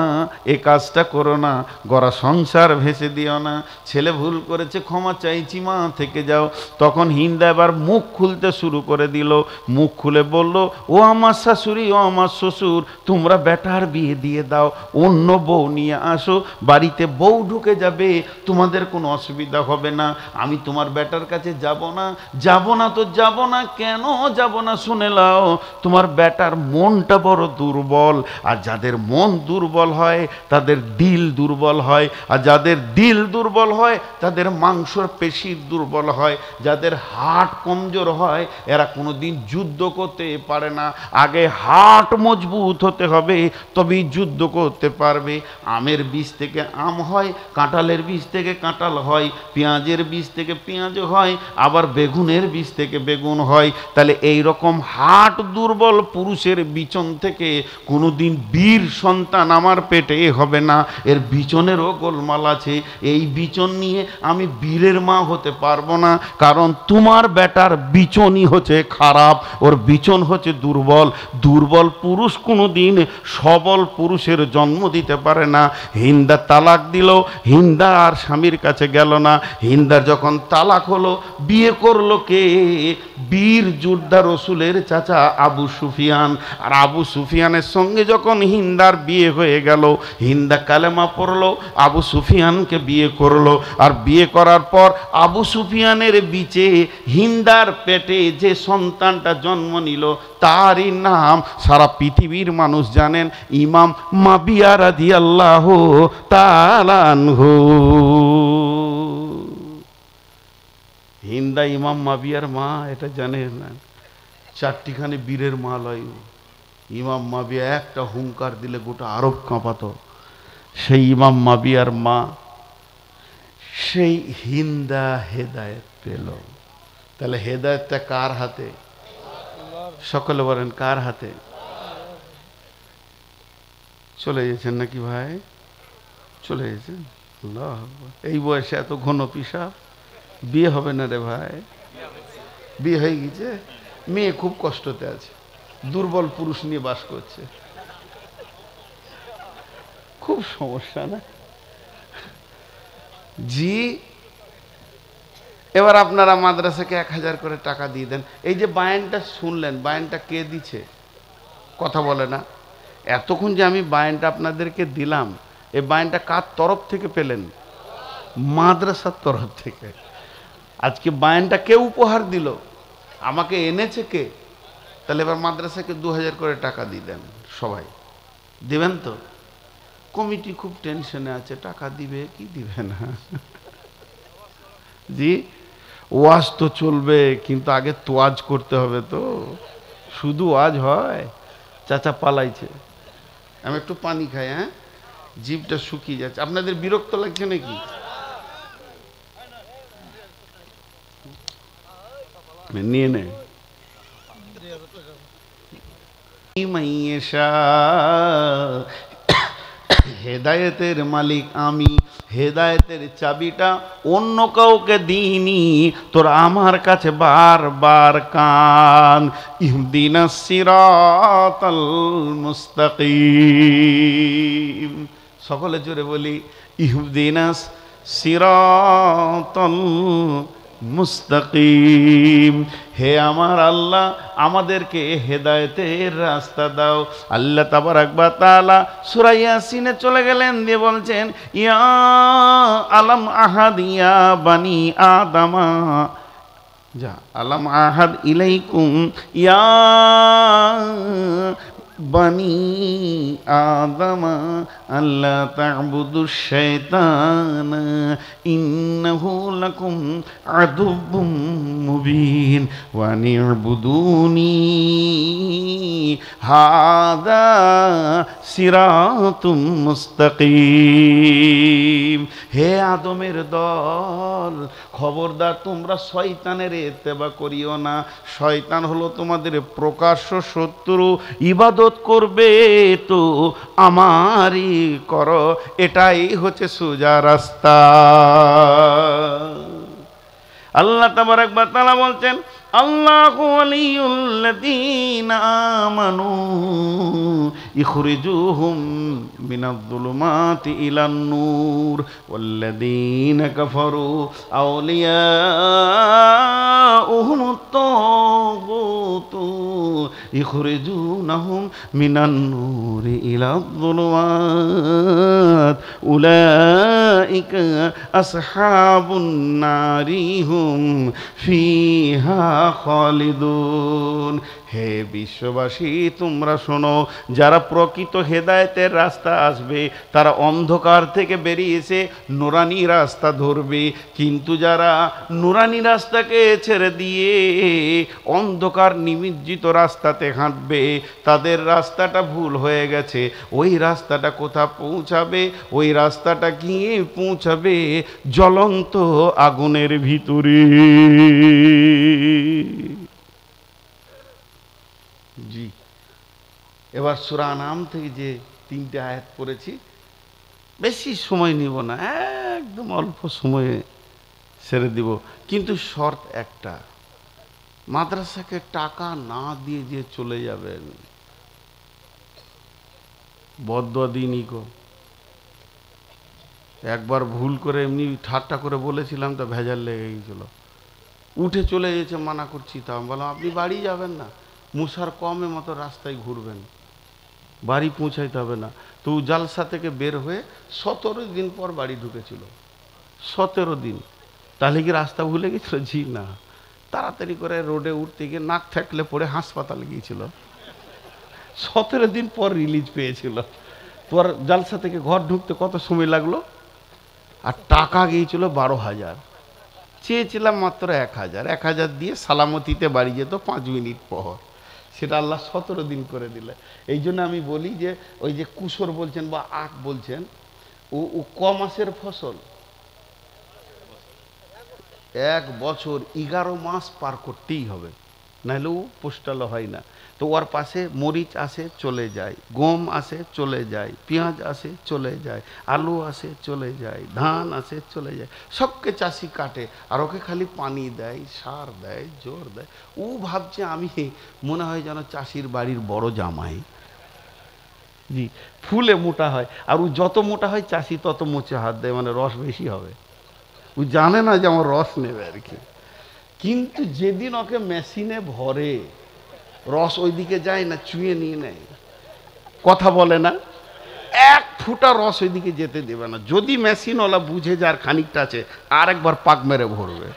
S1: এ কাজটা করো না, গড়া সংসার ভেসে দিও না, ছেলে ভুল করেছে, ক্ষমা চাইছি মা, থেকে যাও। তখন হিন্দা এবার মুখ খুলতে শুরু করে দিল। মুখ খুলে বলল, ও আমার শাশুড়ি, ও আমার শ্বশুর, তোমরা বেটার বিয়ে দিয়ে দাও, অন্য বউ নিয়ে আসো, বাড়িতে বউ ঢুকে যাবে, তোমাদের কোনো অসুবিধা হবে না। আমি তোমার বেটার কাছে যাব না। যাব না তো যাব না, কেন যাব না শুনে লাও। তোমার বেটার মনটা বড় দুর্বল, আর যাদের মন দুর্বল হয় তাদের দিল দুর্বল হয়, আর যাদের দিল দুর্বল হয় তাদের মাংসর পেশির দুর্বল হয়, যাদের হার্ট কমজোর হয় এরা কোনোদিন যুদ্ধ করতে পারে না। আগে হার্ট মজবুত হতে হবে, তবেই যুদ্ধ করতে পারবে। আমের বীজ থেকে আম হয়, কাঁঠালের বীজ থেকে কাঁঠাল হয়, পেঁয়াজের বীজ থেকে পেঁয়াজ পেঁয়াজ হয়, আবার বেগুনের বীজ থেকে বেগুন হয়। তাহলে এই রকম হাট দুর্বল পুরুষের বিচন থেকে কোনোদিন বীর সন্তান আমার পেটে হবে না। এর বিচনেরও গোলমাল আছে। এই বিচন নিয়ে আমি বীরের মা হতে পারবো না, কারণ তোমার বেটার বিচনই হচ্ছে খারাপ, ওর বিচন হচ্ছে দুর্বল। দুর্বল পুরুষ কোনোদিন সবল পুরুষের জন্ম দিতে পারে না। হিন্দা তালাক দিল, হিন্দা আর স্বামীর কাছে গেল না। হিন্দার যখন তালাক হলো, বিয়ে করলো কে? বীর যোদ্ধা রসুলের চাচা আবু সুফিয়ান। আর আবু সুফিয়ানের সঙ্গে যখন হিন্দার বিয়ে হয়ে গেল, হিন্দা কালেমা পড়লো, আবু সুফিয়ানকে বিয়ে করলো। আর বিয়ে করার পর আবু সুফিয়ানের বিচে হিন্দার পেটে যে সন্তানটা জন্ম নিল, তারই নাম সারা পৃথিবীর মানুষ জানেন, ইমাম মাবিয়া রাদিয়াল্লাহু তাআলা আনহু। হিন্দা ইমাম মাবিয়ার মা, এটা জানেন না? চারটিখানি বীরের মা লয়। ইমাম মাবিয়া একটা হুঙ্কার দিলে গোটা আরব কাঁপাতো। সেই ইমাম মাবিয়ার মা, সেই হিন্দা হেদায়েত পেল। তাহলে হেদায়েতটা কার হাতে? সকলে বলেন কার হাতে? চলে গেছেন নাকি ভাই? চলে গেছেন? আল্লাহ আকবার। এই বয়সে এত ঘন পিসাব, বিয়ে হবে না রে ভাই। বিয়ে হয়ে গেছে, মেয়ে খুব কষ্টতে আছে, দুর্বল পুরুষ নিয়ে বাস করছে, খুব সমস্যা না জি। এবার আপনারা মাদ্রাসাকে 1000 করে টাকা দিয়ে দেন। এই যে বায়ানটা শুনলেন, বায়ানটা কে দিচ্ছে? কথা বলে না। এতক্ষণ যে আমি বায়ানটা আপনাদেরকে দিলাম, এই বায়ানটা কার তরফ থেকে পেলেন? মাদ্রাসার তরফ থেকে। আজকে বায়ানটা কে উপহার দিল? আমাকে এনেছে কে? তাহলে এবার মাদ্রাসাকে 2000 করে টাকা দিয়ে দেন। সবাই দিবেন তো? কমিটি খুব টেনশনে আছে, টাকা দিবে কি দিবে না। জি, ওয়াজ তো চলবে, কিন্তু আগে তোয়াজ করতে হবে তো। শুধু ওয়াজ হয়? চাচা পালাইছে, আমি একটু পানি খাই। হ্যাঁ, জিভটা শুকিয়ে যাচ্ছে। আপনাদের বিরক্ত লাগছে নাকি? নিয়ে নে। হেদায়েতের মালিক আমি, হেদায়েতের চাবিটা অন্য কাউকে দিইনি, তোর আমার কাছে বারবার কান। ইহদিনাস সিরাতাল মুস্তাকিম। সকলে জোরে বলি, ইহদিনাস সিরাতাল মুস্তাকিম। হে আমার আল্লাহ, আমাদেরকে হেদায়েতের রাস্তা দাও। আল্লাহ তাবারাক ওয়া তাআলা সূরা ইয়াসিনে চলে গেলেন, দিয়ে বলছেন, ইয়া আলাম আহাদ ইয়া বানি আদামা, যা আলাম আহাদ ইলাইকুম ইয়া বানি আদমা আল্লাহ তা'বুদুশ শাইতান ইন্নাহু লাকুম আদুব্বুম মুবিন ওয়া নি'বুদুনি হাদা সিরাতুম মুস্তাকিম। হে আদমের দল, খবরদার তোমরা শয়তানের ইত্তেবা করিও না। শয়তান হলো তোমাদের প্রকাশ্য শত্রু। ইবাদত করবে তো আমারই করো, এটাই হচ্ছে সোজা রাস্তা। আল্লাহ তাবারাক ওয়া তাআলা বলছেন, আল্লাহু ওয়ালিয়ুল্লাযীনা আমানু ইখরিজুহুম মিনায-যুলুমাতি ইলান-নূর ওয়াল্লাযীনা কাফারু আউলিয়াউহুমুত-তাগুতু ইখরিজুনাহুম মিনান-নূরি ইলায-যুলুমাত উলাইকা আসহাবুন নারি হুম ফিহা খালিদুন। হে বিশ্ববাসী, তোমরা শোনো, যারা প্রকৃত হেদায়েতের রাস্তা আসবে, তারা অন্ধকার থেকে বেরিয়ে এসে নুরানি রাস্তা ধরবে। কিন্তু যারা নুরানি রাস্তাকে ছেড়ে দিয়ে অন্ধকার নিমজ্জিত রাস্তাতে হাঁটবে, তাদের রাস্তাটা ভুল হয়ে গেছে। ওই রাস্তাটা কোথা পৌঁছাবে? ওই রাস্তাটা গিয়ে পৌঁছাবে জ্বলন্ত আগুনের ভিতরে। জি, এবার সূরা নাম থেকে যে 3টে আয়াত পড়েছি, বেশি সময় নিব না, একদম অল্প সময়ে ছেড়ে দিব। কিন্তু শর্ত একটা, মাদ্রাসাকে টাকা না দিয়ে যে চলে যাবেন, বদদুয়া দিনই গো। একবার ভুল করে এমনি ঠাট্টা করে বলেছিলাম, তো ভেজাল লেগে গেছিল, উঠে চলে গেছে, মানা করছি। তা আমি বললাম আপনি বাড়ি যাবেন না, মুসার কমে মতো রাস্তায় ঘুরবেন, বাড়ি পৌঁছাইতে হবে না। তো জালসা থেকে বের হয়ে 17 দিন পর বাড়ি ঢুকেছিল। 17 দিন। তাহলে কি রাস্তা ভুলে গেছিল? জি না, তাড়াতাড়ি করে রোডে উঠতে গিয়ে নাক থাকলে পড়ে হাসপাতালে গিয়েছিল। 17 দিন পর রিলিজ পেয়েছিল। তোর জালসা থেকে ঘর ঢুকতে কত সময় লাগলো? আর টাকা গিয়েছিল 12,000, চেয়েছিলাম মাত্র 1,000। 1,000 দিয়ে সালামতিতে বাড়ি যেত 5 মিনিট পর। সেটা আল্লাহ 17 দিন করে দিলে। এই জন্য আমি বলি যে ওই যে কুসর বলছেন বা আখ বলছেন, ও ক মাসের ফসল? 1 বছর 11 মাস পার করতেই হবে, নাহলে ও পোস্টাল হয় না। তো ওর পাশে মরিচ আসে চলে যায়, গম আসে চলে যায়, পেঁয়াজ আসে চলে যায়, আলু আসে চলে যায়, ধান আসে চলে যায়, সবকে চাষি কাটে আর ওকে খালি পানি দেয়, সার দেয়, জোর দেয়। ও ভাবছে আমি মনে হয় যেন চাষির বাড়ির বড় জামাই। জি, ফুলে মোটা হয়, আর ও যত মোটা হয় চাষি তত মোচে হাত দেয়, মানে রস বেশি হবে। ও জানে না যে আমার রস নেবে আর কি। কিন্তু যেদিন ওকে মেশিনে ভরে, রস ওইদিকে যায় না, চুয়ে নিয়ে নেয়, কথা বলে না, 1 ফুটা রস ওইদিকে যেতে দেবে না। যদি মেশিনওয়ালা বুঝে যার খানিকটা আছে, আর একবার পাক মেরে ভরবে,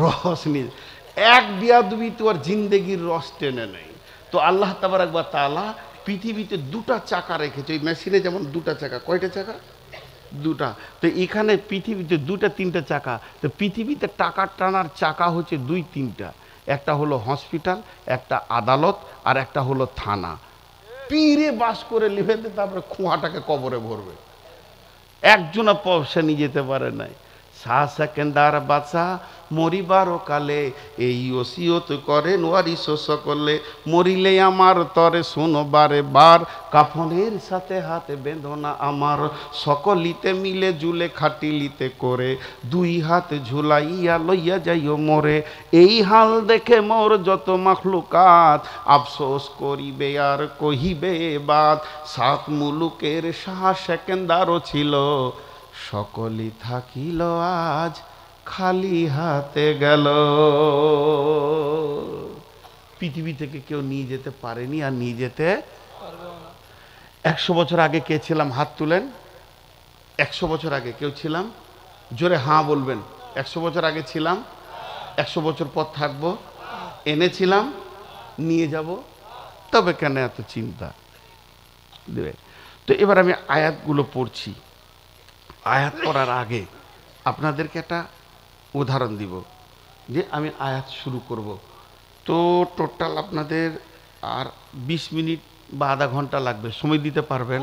S1: রস নিয়ে। 1 বিয়াদবি তো আর জিন্দেগির রস টেনে নেই। তো আল্লাহ তাবারক ওয়া তাআলা পৃথিবীতে 2টা চাকা রেখেছে। ওই মেশিনে যেমন 2টা চাকা, কয়টা চাকা? 2টা। তো এখানে পৃথিবীতে 2টা 3টা চাকা। তো পৃথিবীতে টাকা টানার চাকা হচ্ছে 2-3টা। একটা হলো হসপিটাল, একটা আদালত, আর একটা হলো থানা। পীরে বাস করে লিভেতে, তারপরে খোঁয়াটাকে কবরে ভরবে। একজনা পয়সা নিয়ে যেতে পারে নাই। শাহ সেকেন্দার বাদশা মরিবার কালে এই ওসিয়ত করেন ওয়ারিস সকলে, মরিলে আমার তরে শোনো বারে বার, কাফনের সাথে হাতে বেঁধনা আমার, সকলিতে মিলে জুলে খাটিলিতে করে, 2 হাত ঝুলাইয়া লইয়া যাইও মোরে। এই হাল দেখে মোর যত মাখলুকাত, আফসোস করিবে আর কহিবে বাদ, 7 মুলুকের শাহ সেকেন্দারও ছিল, সকলই থাকিল আজ খালি হাতে গেল। পৃথিবী থেকে কেউ নিয়ে যেতে পারেনি, আর নিয়ে যেতে 100 বছর আগে কে ছিলাম? হাত তুলেন। 100 বছর আগে কেউ ছিলাম? জোরে হাঁ বলবেন। 100 বছর আগে ছিলাম, 100 বছর পর থাকবো, এনেছিলাম, নিয়ে যাব। তবে কেন এত চিন্তা দেবে? তো এবার আমি আয়াতগুলো পড়ছি। আয়াত পড়ার আগে আপনাদেরকে একটা উদাহরণ দিব যে আমি আয়াত শুরু করব। তো টোটাল আপনাদের আর 20 মিনিট বা আধা ঘন্টা লাগবে, সময় দিতে পারবেন?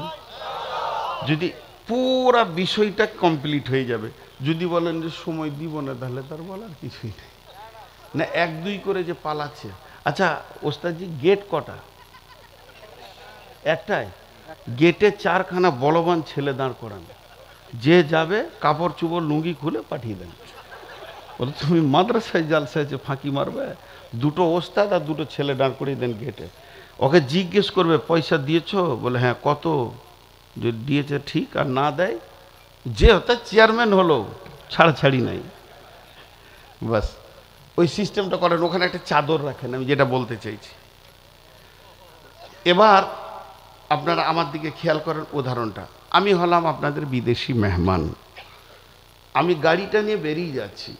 S1: যদি পুরা বিষয়টা কমপ্লিট হয়ে যাবে। যদি বলেন যে সময় দিব না, তাহলে তার বলার কিছুই নেই। না 1-2 করে যে পালাচ্ছে। আচ্ছা ওস্তাদজি, গেট কটা? একটাই। গেটে 4খানা বলবান ছেলে দাঁড় করান, যে যাবে কাপড় চুপড় লুঙ্গি খুলে পাঠিয়ে দেন। বলে তুমি মাদ্রাসায় জালসায় যে ফাঁকি মারবে, 2টো ওস্তাদ আর 2টো ছেলে দাঁড় করিয়ে দেন গেটে। ওকে জিজ্ঞেস করবে পয়সা দিয়েছো? বলে হ্যাঁ। কত? যদি দিয়েছে ঠিক, আর না দেয়, যে হতে চেয়ারম্যান হলো ছাড়াছাড়ি নাই। বাস ওই সিস্টেমটা করেন। ওখানে একটা চাদর রাখেন, আমি যেটা বলতে চাইছি। এবার আপনারা আমার দিকে খেয়াল করেন উদাহরণটা। আমি হলাম আপনাদের বিদেশি মেহমান, আমি গাড়িটা নিয়ে বেরিয়ে যাচ্ছি,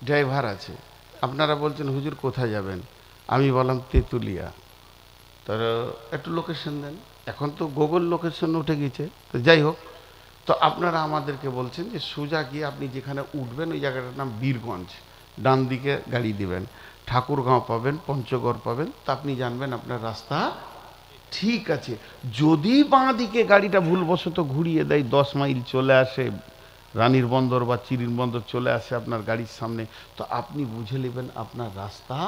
S1: ড্রাইভার আছে। আপনারা বলছেন হুজুর কোথায় যাবেন? আমি বললাম তেঁতুলিয়া। তার একটু লোকেশন দেন। এখন তো গুগল লোকেশন উঠে গেছে, তো যাই হোক, তো আপনারা আমাদেরকে বলছেন যে সোজা গিয়ে আপনি যেখানে উঠবেন ওই জায়গাটার নাম বীরগঞ্জ, ডান দিকে গাড়ি দিবেন, ঠাকুরগাঁও পাবেন, পঞ্চগড় পাবেন, তা আপনি জানবেন আপনার রাস্তা ঠিক আছে। যদি বাঁ দিকে গাড়িটা ভুলবশত ঘুরিয়ে দেয়, 10 মাইল চলে আসে রানীর বন্দর বা চিরির বন্দর চলে আসে আপনার গাড়ির সামনে, তো আপনি বুঝে নেবেন আপনার রাস্তা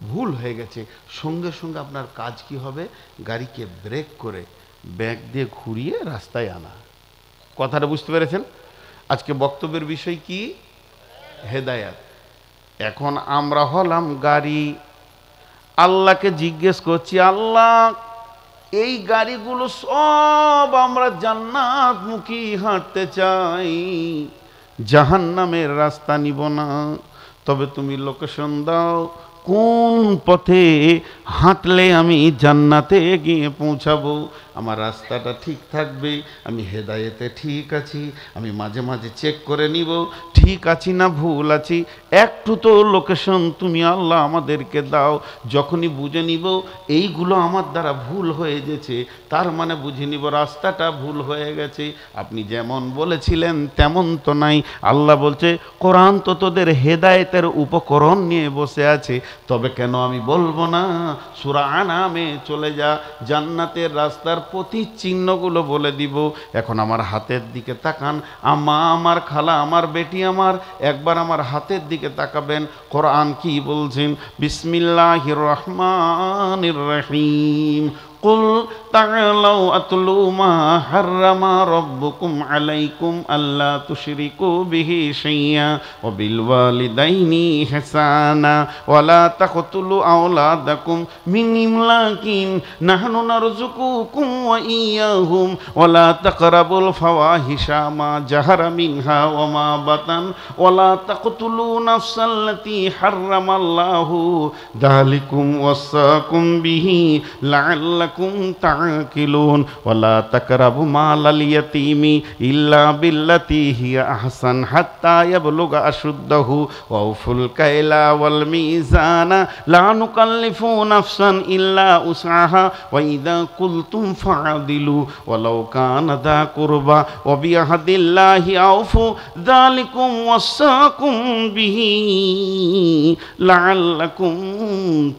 S1: ভুল হয়ে গেছে। সঙ্গে সঙ্গে আপনার কাজ কি হবে, গাড়িকে ব্রেক করে ব্যাক দিয়ে ঘুরিয়ে রাস্তায় আনা। কথাটা বুঝতে পেরেছেন? আজকে বক্তব্যের বিষয় কি? হেদায়াত। এখন আমরা হলাম গাড়ি, আল্লাহকে জিজ্ঞেস করছি, আল্লাহ এই গাড়িগুলো সব আমরা জান্নাতমুখী হাঁটতে চাই, জাহান্নামের রাস্তা নিব না, তবে তুমি লোকেশন দাও কোন পথে হাঁটলে আমি জান্নাতে গিয়ে পৌঁছাবো, আমার রাস্তাটা ঠিক থাকবে, আমি হেদায়েতে ঠিক আছি, আমি মাঝে মাঝে চেক করে নিব ঠিক আছি না ভুল আছি, একটু তো লোকেশন তুমি আল্লাহ আমাদেরকে দাও। যখনই বুঝে নিব এইগুলো আমার দ্বারা ভুল হয়ে গেছে, তার মানে বুঝে নিব রাস্তাটা ভুল হয়ে গেছে। আপনি যেমন বলেছিলেন তেমন তো নাই। আল্লাহ বলছে কোরআন তো তোদের হেদায়েতের উপকরণ নিয়ে বসে আছে, তবে কেন আমি বলবো না? সূরা আনামে চলে যা, জান্নাতের রাস্তার প্রতিচিহ্নগুলো বলে দিব। এখন আমার হাতের দিকে তাকান, আম্মা আমার, খালা আমার, বেটি আমার, একবার আমার হাতের দিকে তাকাবেন। কোরআন কি বলছেন? বিসমিল্লাহির রহমানির রহিম। কুল তাআলাউ আতলু মা হাররামা রাব্বুকুম আলাইকুম আল্লা তুশরিকু বিহি শাইয়্যা ওয়া বিল ওয়ালিদাইনি ইহসানা ওয়া লা তাকতুলু আওলাদাকুম মিন ইমলাকিন নাহনু নারযুকুকুম ওয়া ইয়্যাহুম ওয়া লা তাকরাবুল ফাওয়াহিশা মা জাহারা মিনহা ওয়া মা বাতান ওয়া লা তাকতুলু নাফসাল্লাতী হাররামাল্লাহু যালিকুম ওয়াসাকুম বিহি লাআল্লাকুম তাকিলুন ওয়ালা তাকরাবু মালাল ইয়াতীমি ইল্লা বিল্লাতী হিয়া আহসান হাত্তা ইয়াবলুগা আশুদ্দাহু ওয়াউফুল কাইলা ওয়াল মিজানা লা নুকাল্লিফু নাফসান ইল্লা উসআহা ওয়া ইযা কুলতুম ফাআদিলু ওয়ালাউ কানা যা কুরবা ওয়া বিআহদিল্লাহি আউফু যালিকুম ওয়াসাকুম বিহি লাআল্লাকুম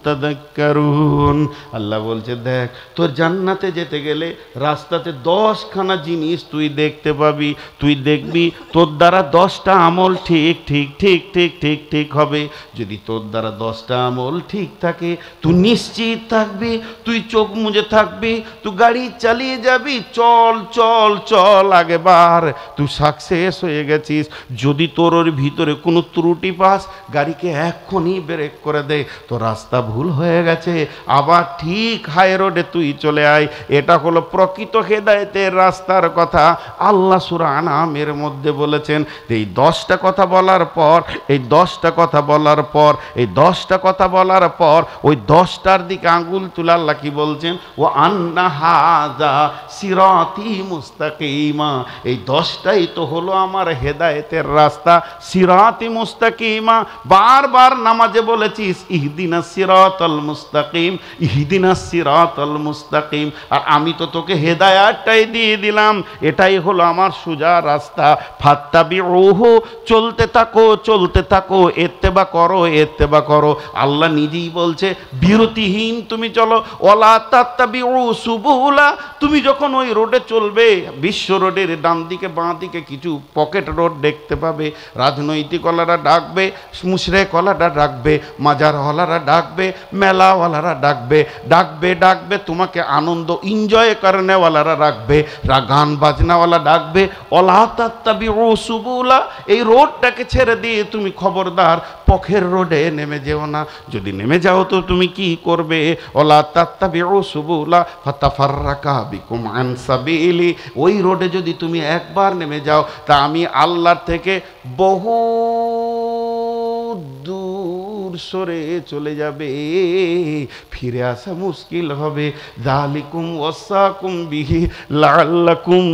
S1: তাযাক্কারুন। আল্লাহ বলছে দেখ, তোর জান্নাতে যেতে গেলে রাস্তাতে 10খানা জিনিস তুই দেখতে পাবি। তুই দেখবি তোর দ্বারা 10টা আমল ঠিক ঠিক ঠিক ঠিক ঠিক ঠিক হবে। যদি তোর দ্বারা 10টা আমল ঠিক থাকে, তুই নিশ্চিত থাকবি, তুই চোখ মুজে থাকবি, তুই গাড়ি চালিয়ে যাবি, চল চল চল আগেবার, তুই সাকসেস হয়ে গেছিস। যদি তোর ওর ভিতরে কোনো ত্রুটি পাস, গাড়িকে এক্ষুনি ব্রেক করে দে, তোর রাস্তা ভুল হয়ে গেছে, আবার ঠিক হাই রোডে তুই চলে আয়। এটা হলো প্রকৃত হেদায়েতের রাস্তার কথা আল্লাহ সূরা আনামের মধ্যে বলেছেন। এই 10টা কথা বলার পর, এই 10টা কথা বলার পর, এই 10টা কথা বলার পর ওই 10টার দিকে আঙ্গুল তুলে আল্লাহ কি বলছেন? ও আন্না হাযা সিরাতি মুস্তাকিমা। এই 10টাই তো হলো আমার হেদায়েতের রাস্তা, সিরাতি মুস্তাকিমা। বারবার নামাজে বলেছিস ইহদিনাস সিরাতাল মুস্তাকিম, ইহদিনাস সিরাতাল মুস্তাকিম। আর আমি তো তোকে হেদায়াতটাই দিয়ে দিলাম, এটাই হলো আমার সোজা রাস্তা। ফাত্তাবিউহু, চলতে থাকো চলতে থাকো, ইত্তেবা করো ইত্তেবা করো। আল্লাহ নিজেই বলছে বিরতিহীন তুমি চলো। ওয়ালা তাত্তাবিউ সুবুলা, তুমি যখন ওই রোডে চলবে, বিশ্ব রোডের ডান দিকে বাঁ দিকে কিছু পকেট রোড দেখতে পাবে। রাজনৈতিকওয়ালারা ডাকবে, মুশরিকওয়ালারা ডাকবে, মাজারওয়ালারা ডাকবে, মেলাওয়ালারা ডাকবে, ডাকবে ডাকবে তোমাকে আনন্দ এনজয় করনেওয়ালারা রাখবে, গান বাজনাওয়ালা ডাকবে। ওলা তাত্তাবিউ সুবুলা, এই রোডটাকে ছেড়ে দিয়ে তুমি খবরদার পথের রোডে নেমে যেও না। যদি নেমে যাও তো তুমি কি করবে? ওলা তাত্তাবিউ সুবুলা ফাতাফাররাকা বিকুম আন সাবিলি, ওই রোডে যদি তুমি একবার নেমে যাও, তা আমি আল্লাহর থেকে বহু দূর সরে চলে যাবে, ফিরে আসা মুশকিল হবে। যালিকুম ওয়াসাকুম বিহি লাআল্লাকুম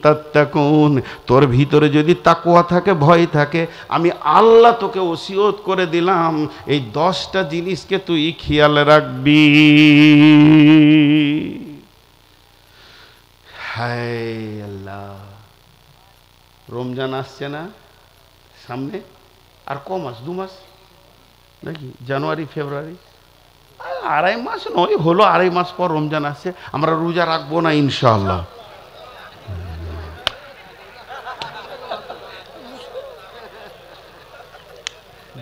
S1: তাত্তাকুন। তোর ভিতরে যদি তাকওয়া থাকে, ভয় থাকে, আমি আল্লাহ তোকে ওসিয়ত করে দিলাম এই 10টা জিনিসকে তুই খেয়াল রাখবি। হায় আল্লাহ, রমজান আসছে না সামনে, আর ক মাস, 2 মাস নাকি, জানুয়ারি ফেব্রুয়ারি, 2.5 মাস নয়, হলো 2.5 মাস পর রমজান আসছে। আমরা রোজা রাখবো না ইনশাআল্লাহ।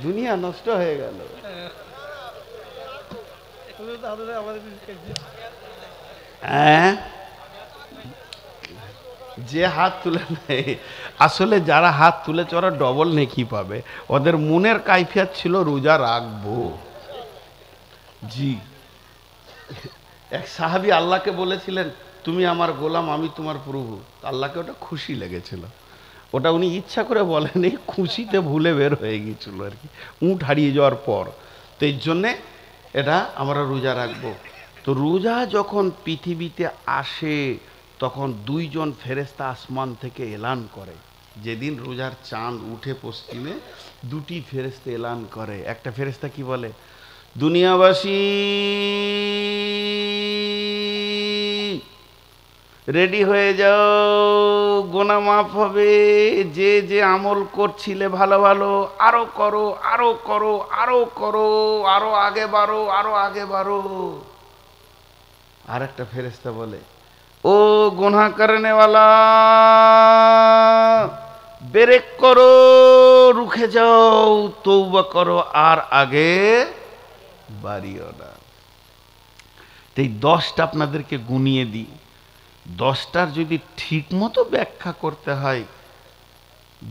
S1: দুনিয়া নষ্ট হয়ে গেল। হ্যাঁ, যে হাত তুলে নেয়, আসলে যারা হাত তুলেছে ওরা ডবল নেকি পাবে। ওদের মনের কাইফিয়ত ছিল রোজা রাখবো। জি, এক সাহাবী আল্লাহকে বলেছিলেন, তুমি আমার গোলাম, আমি তোমার প্রভু। আল্লাহকে ওটা খুশি লেগেছিল। ওটা উনি ইচ্ছা করে বলেন, এই খুশিতে ভুলে বের হয়ে গিয়েছিল আর কি, উঁট হারিয়ে যাওয়ার পর। তো এই জন্যে এটা আমরা রোজা রাখবো। তো রোজা যখন পৃথিবীতে আসে তখন 2 জন ফেরেশতা আসমান থেকে এলান করে। যেদিন রোজার চাঁদ উঠে পশ্চিমে, 2টি ফেরেশতা এলান করে। একটা ফেরেশতা কি বলে, দুনিয়াবাসী রেডি হয়ে যাও, গোনা মাফ হবে। যে যে আমল করছিলে ভালো ভালো, আরো করো, আরো করো, আরো করো, আরো আগে বাড়ো, আরো আগে বাড়ো। আর একটা ফেরেশতা বলে, ও গুনাহ করনেওয়ালা, ব্রেক করো, রুখে যাও, তওবা করো, আর আগে বাড়িও না। এই 10টা আপনাদেরকে গুনিয়ে দিই। 10টার যদি ঠিক মতো ব্যাখ্যা করতে হয়,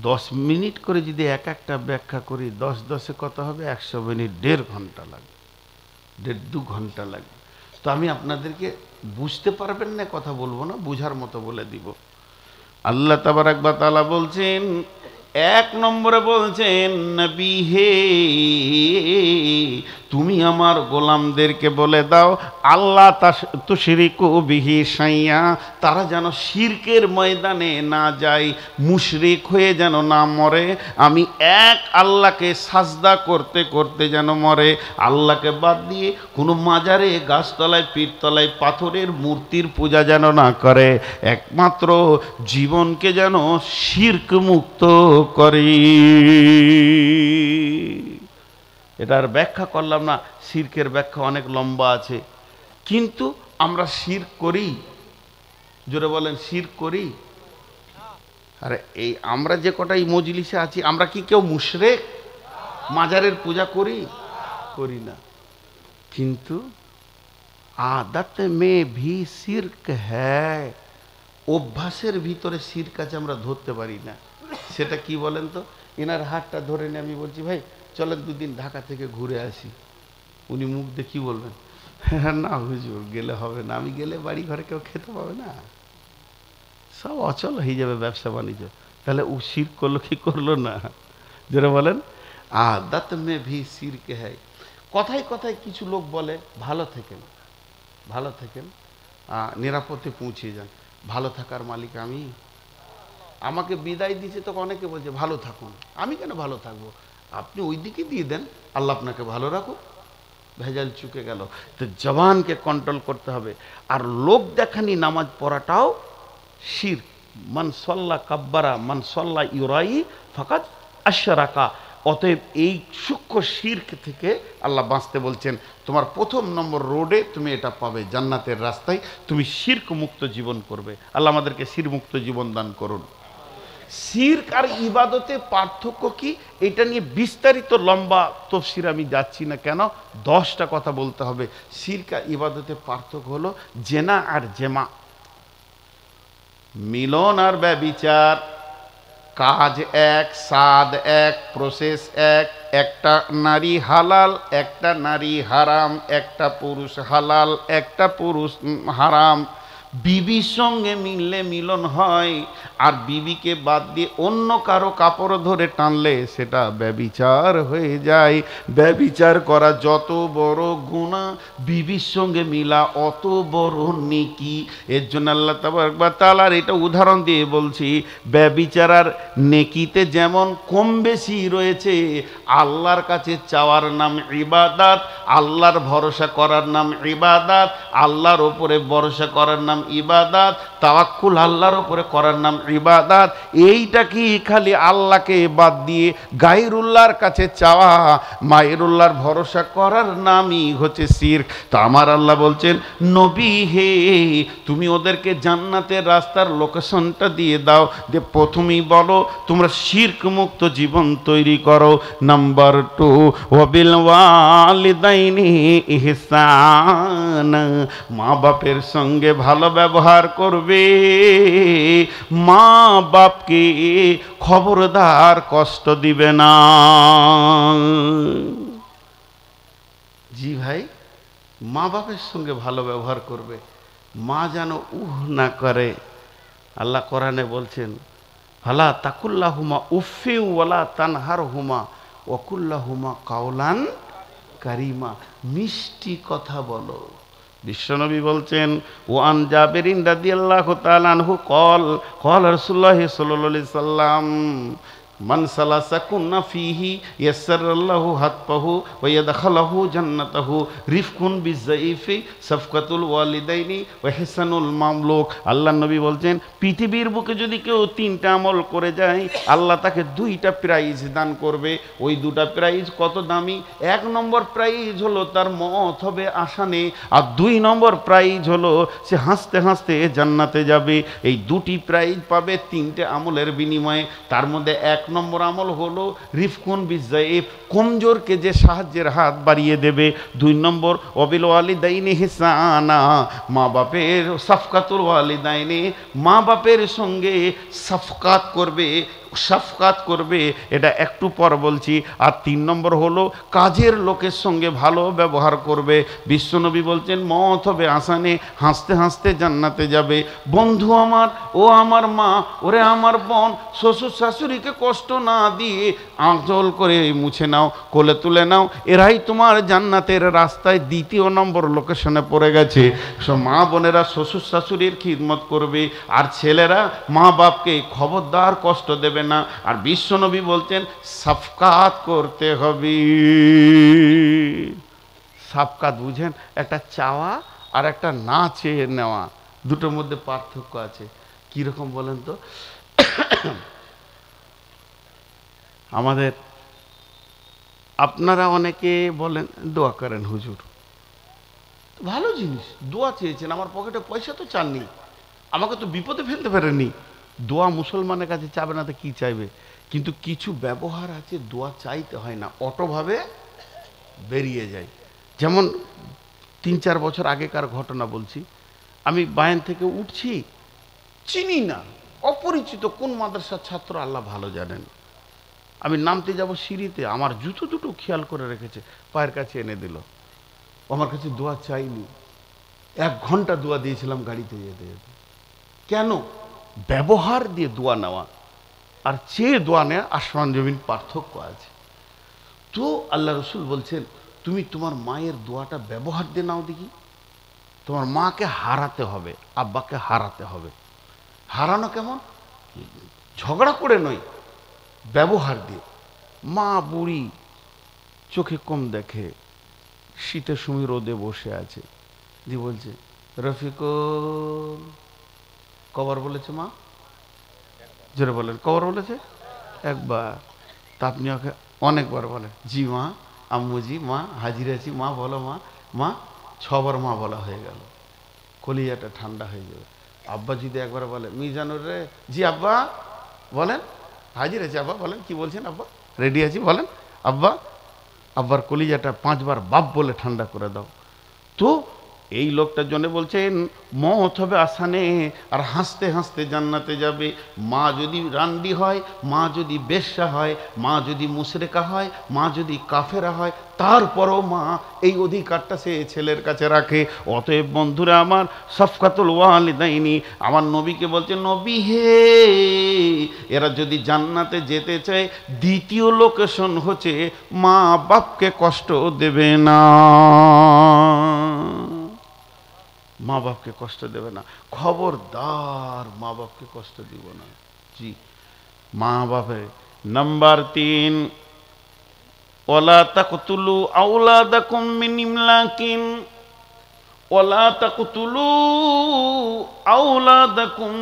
S1: 10 মিনিট করে যদি এক একটা ব্যাখ্যা করি, 10 10-এ কত হবে, 100 মিনিট, 1.5 ঘন্টা লাগবে, 1.5-2 ঘন্টা লাগবে। তো আমি আপনাদেরকে বুঝতে পারবেন না কথা বলবো না, বুঝার মতো বলে দিব। আল্লাহ তাবারাক ওয়া তাআলা বলছেন, 1 নম্বরে বলছেন, নবী হে, তুমি আমার গোলামদেরকে বলে দাও, আল্লাহ তুশরিকু বিহি শাইয়া, তারা যেন শিরকের ময়দানে না যায়, মুশরিক হয়ে যেন না মরে। আমি এক আল্লাহকে সাজদা করতে করতে যেন মরে, আল্লাহকে বাদ দিয়ে কোনো মাজারে, গাছতলায়, পীরতলায়, পাথরের মূর্তির পূজা যেন না করে, একমাত্র জীবনকে যেন শিরক মুক্ত করি। এটার ব্যাখ্যা করলাম না, শিরকের ব্যাখ্যা অনেক লম্বা আছে, কিন্তু আমরা শিরক করি, জোরে বলেন, শিরক করি। আরে এই আমরা যে কটাই মজলিসে আছি, আমরা কি কেউ মুশরিক? মাজারের পূজা করি? করি না। কিন্তু আদত মে ভি শিরক হ্যায়, অভ্যাসের ভিতরে শিরক আছে, আমরা ধরতে পারি না। সেটা কি বলেন তো? এনার হাতটা ধরে নিয়ে আমি বলছি, ভাই চলেন 2 দিন ঢাকা থেকে ঘুরে আসি। উনি মুখ দিয়ে কি বলবেন, না হুজুর গেলে হবে না, আমি গেলে বাড়ি ঘরে কেউ খেতে পাবে না, সব অচল হয়ে যাবে ব্যবসা বাণিজ্য। তাহলে ও শিরক করলো কি করলো না? যারা বলেন আদত মে ভি শিরক হ্যায়। কথায় কথায় কিছু লোক বলে, ভালো থেকেন, ভালো থেকেন, নিরাপদে পৌঁছে যান। ভালো থাকার মালিক আমি। আমাকে বিদায় দিয়েছে তখন অনেকে বলছে ভালো থাকুন, আমি কেন ভালো থাকবো? আপনি ওই দিকে দিয়ে দেন, আল্লাহ আপনাকে ভালো রাখুন। ভেজাল চুকে গেল। তো জবানকে কন্ট্রোল করতে হবে। আর লোক দেখানি নামাজ পড়াটাও শিরক। মান সাল্লা কাব্বারা, মান সাল্লা ইউরাই ফাকাত আশরাকা। অতএব এই সূক্ষ্ম শিরক থেকে আল্লাহ বাঁচতে বলছেন। তোমার 1 নম্বর রোডে তুমি এটা পাবে, জান্নাতের রাস্তায় তুমি শিরক মুক্ত জীবন করবে। আল্লাহ আমাদেরকে শিরক মুক্ত জীবন দান করুন। শিরক আর ইবাদতে পার্থক্য কি, এটা নিয়ে বিস্তারিত লম্বা তফসির আমি যাচ্ছি না, কেন 10টা কথা বলতে হবে। শিরক আর ইবাদতে পার্থক্য হলো জেনা আর জেমা, মিলন আর ব্যভিচার। কাজ এক, স্বাদ এক, প্রসেস এক। একটা নারী হালাল, একটা নারী হারাম, একটা পুরুষ হালাল, একটা পুরুষ হারাম। বিবির সঙ্গে মিললে মিলন হয়, আর বিবিকে বাদ দিয়ে অন্য কারো কাপড় ধরে টানলে সেটা ব্যভিচার হয়ে যায়। ব্যভিচার করা যত বড় গুনাহ, বিবির সঙ্গে মিলা অত বড় নেকি। এর জন্য আল্লাহ তাবারক ওয়া তাআলার এটা উদাহরণ দিয়ে বলছি, ব্যভিচার আর নেকিতে যেমন কম বেশি রয়েছে, আল্লাহর কাছে চাওয়ার নাম ইবাদত, আল্লাহর ভরসা করার নাম ইবাদত, আল্লাহর ওপরে ভরসা করার নাম ইবাদত, তাওয়াক্কুল আল্লাহর ওপরে করার নাম ইবাদত। এইটা কি খালি আল্লাহকে বাদ দিয়ে গায়রুল্লাহর কাছে চাওয়া, মায়রুল্লাহর ভরসা করার নামই হচ্ছে শিরক। তো আমার আল্লাহ বলছেন, নবী হে, তুমি ওদেরকে জান্নাতের রাস্তার লোকেশনটা দিয়ে দাও, যে প্রথমেই বলো তোমরা শিরক মুক্ত জীবন তৈরি করো। নাম্বার 2, ওয়াবিল ওয়ালিদাইনি ইহসান, মা বাপের সঙ্গে ভালো ব্যবহার করবে, মা বাপকে খবরদার কষ্ট দিবে না। জি ভাই, মা বাপের সঙ্গে ভালো ব্যবহার করবে, মা যেন না করে। আল্লাহ কোরআনে বলছেন, ফালা তাকুল্লাহুমা উফি ওয়ালা তানহারহুমা ওয়াকুল্লাহুমা কাওলান কারিমা, মিষ্টি কথা বলো। বিশ্বনবী বলছেন, ওয়ান জাবেরিন রাদিয়াল্লাহু তাআলা আনহু ক্বাল রাসূলুল্লাহ সাল্লাল্লাহু আলাইহি সাল্লাম, মান সালাসাকুন্না ফিহি ইয়াসসারাল্লাহু হাতপাহু ওয়া ইয়াদখালহু জান্নাতাহু, রিফকুন বিযাইফি, সাফকাতুল ওয়ালিদাইনি ওয়া হিসানুল মামলুক। আল্লাহর নবী বলছেন, পৃথিবীর বুকে যদি কেউ 3টা আমল করে যায়, আল্লাহ তাকে 2টা প্রাইজ দান করবে। ওই 2টা প্রাইজ কত দামি! 1 নম্বর প্রাইজ হলো তার মওত হবে আসানে, আর 2 নম্বর প্রাইজ হলো সে হাসতে হাসতে জান্নাতে যাবে। এই 2টি প্রাইজ পাবে 3টে আমলের বিনিময়ে। তার মধ্যে 1 নম্বর আমল হলো রিফকুন বিযাইফ, কমজোরকে যে সাহায্যের হাত বাড়িয়ে দেবে। 2 নম্বর ওয়াবিল ওয়ালিদাইনি ইহসানা, মা বাপের সাফকাতুল ওয়ালিদাইনি, মা বাপের সঙ্গে সাফকাত করবে, সাফকাত করবে। এটা একটু পর বলছি। আর 3 নম্বর হলো কাজের লোকের সঙ্গে ভালো ব্যবহার করবে। বিশ্বনবী বলছেন, মওত হবে আসানে, হাসতে হাসতে জান্নাতে যাবে। বন্ধু আমার, ও আমার মা, ওরে আমার বোন, শ্বশুর শাশুড়িকে কষ্ট না দিয়ে আঁচল করে মুছে নাও, কোলে তুলে নাও, এরাই তোমার জান্নাতের রাস্তায় 2য় নম্বর লোকেশনে পড়ে গেছে। মা বোনেরা শ্বশুর শাশুড়ির খিদমত করবে, আর ছেলেরা মা বাপকে খবরদার কষ্ট দেবে না। আর বিশ্বনবী বলছেন, সাফকাত করতে হবে। সাফকাত বুঝেন, একটা চাওয়া আর একটা না চেয়ে নেওয়া, দুটোর মধ্যে পার্থক্য আছে। কিরকম বলেন তো? আমাদের আপনারা অনেকে বলেন দোয়া করেন হুজুর, ভালো জিনিস, দোয়া চেয়েছেন, আমার পকেটে পয়সা তো চাননি, আমাকে তো বিপদে ফেলতে পারেননি। দোয়া মুসলমানের কাছে চাবে না তো কি চাইবে? কিন্তু কিছু ব্যবহার আছে দোয়া চাইতে হয় না, অটোভাবে বেরিয়ে যায়। যেমন 3-4 বছর আগেকার ঘটনা বলছি। আমি বায়ান থেকে উঠছি, চিনি না, অপরিচিত কোন মাদ্রাসার ছাত্র আল্লাহ ভালো জানেন। আমি নামতে যাব সিঁড়িতে, আমার জুতো দুটো খেয়াল করে রেখেছে, পায়ের কাছে এনে দিল। আমার কাছে দোয়া চাইনি, 1 ঘন্টা দোয়া দিয়েছিলাম গাড়িতে যেতে যেতে। কেন? ব্যবহার দিয়ে দোয়া নেওয়া আর চেয়ে দোয়া নেওয়া আসমান জমিন পার্থক্য আছে। তো আল্লাহ রসুল বলছেন, তুমি তোমার মায়ের দোয়াটা ব্যবহার দিয়ে নাও দেখি। তোমার মাকে হারাতে হবে, আব্বাকে হারাতে হবে। হারানো কেমন? ঝগড়া করে নয়, ব্যবহার দিয়ে। মা বুড়ি, চোখে কম দেখে, শীতের সময় রোদে বসে আছে, দিয়ে বলছে, রফিকুল, কবার বলেছে মা? জোরে বলেন, কবার বলেছে? একবার। তা আপনি ওকে অনেকবার বলেন, জি মা, আম্মুজি, মা হাজির আছি, মা বলো মা। মা 6 বার মা বলা হয়ে গেল, কলিজাটা ঠান্ডা হয়ে যাবে। আব্বা যদি একবার বলে, মিজানুর রে, জি আব্বা বলেন, হাজির আছি আব্বা বলেন, কি বলছেন আব্বা? রেডি আছি বলেন আব্বা। আব্বার কলিজাটা 5 বার বাপ বলে ঠান্ডা করে দাও। তো এই লোকটার জন্য বলছেন মওত হবে আসানে, আর হাসতে হাসতে জান্নাতে যাবে। মা যদি রান্ডি হয়, মা যদি বেশ্যা হয়, মা যদি মুশরিকা হয়, মা যদি কাফেরা হয়, তারপরও মা এই অধিকারটা সে ছেলের কাছে রাখে। অতএব বন্ধুরা আমার, সফকাতুল ওয়ালিদাইনি, আমার নবীকে বলছে, নবী হে, এরা যদি জান্নাতে যেতে চায়, দ্বিতীয় লোকেশন হচ্ছে মা বাপকে কষ্ট দেবে না, মা বাপকে কষ্ট দেবে না, খবরদার মা বাপকে কষ্ট দিব না। জি, মা বাপে। নাম্বার 3, ওয়ালা তাকতুলু আওলাদাকুম মিন ইমলাকিন, ওয়ালা তাকতুলু আওলাদাকুম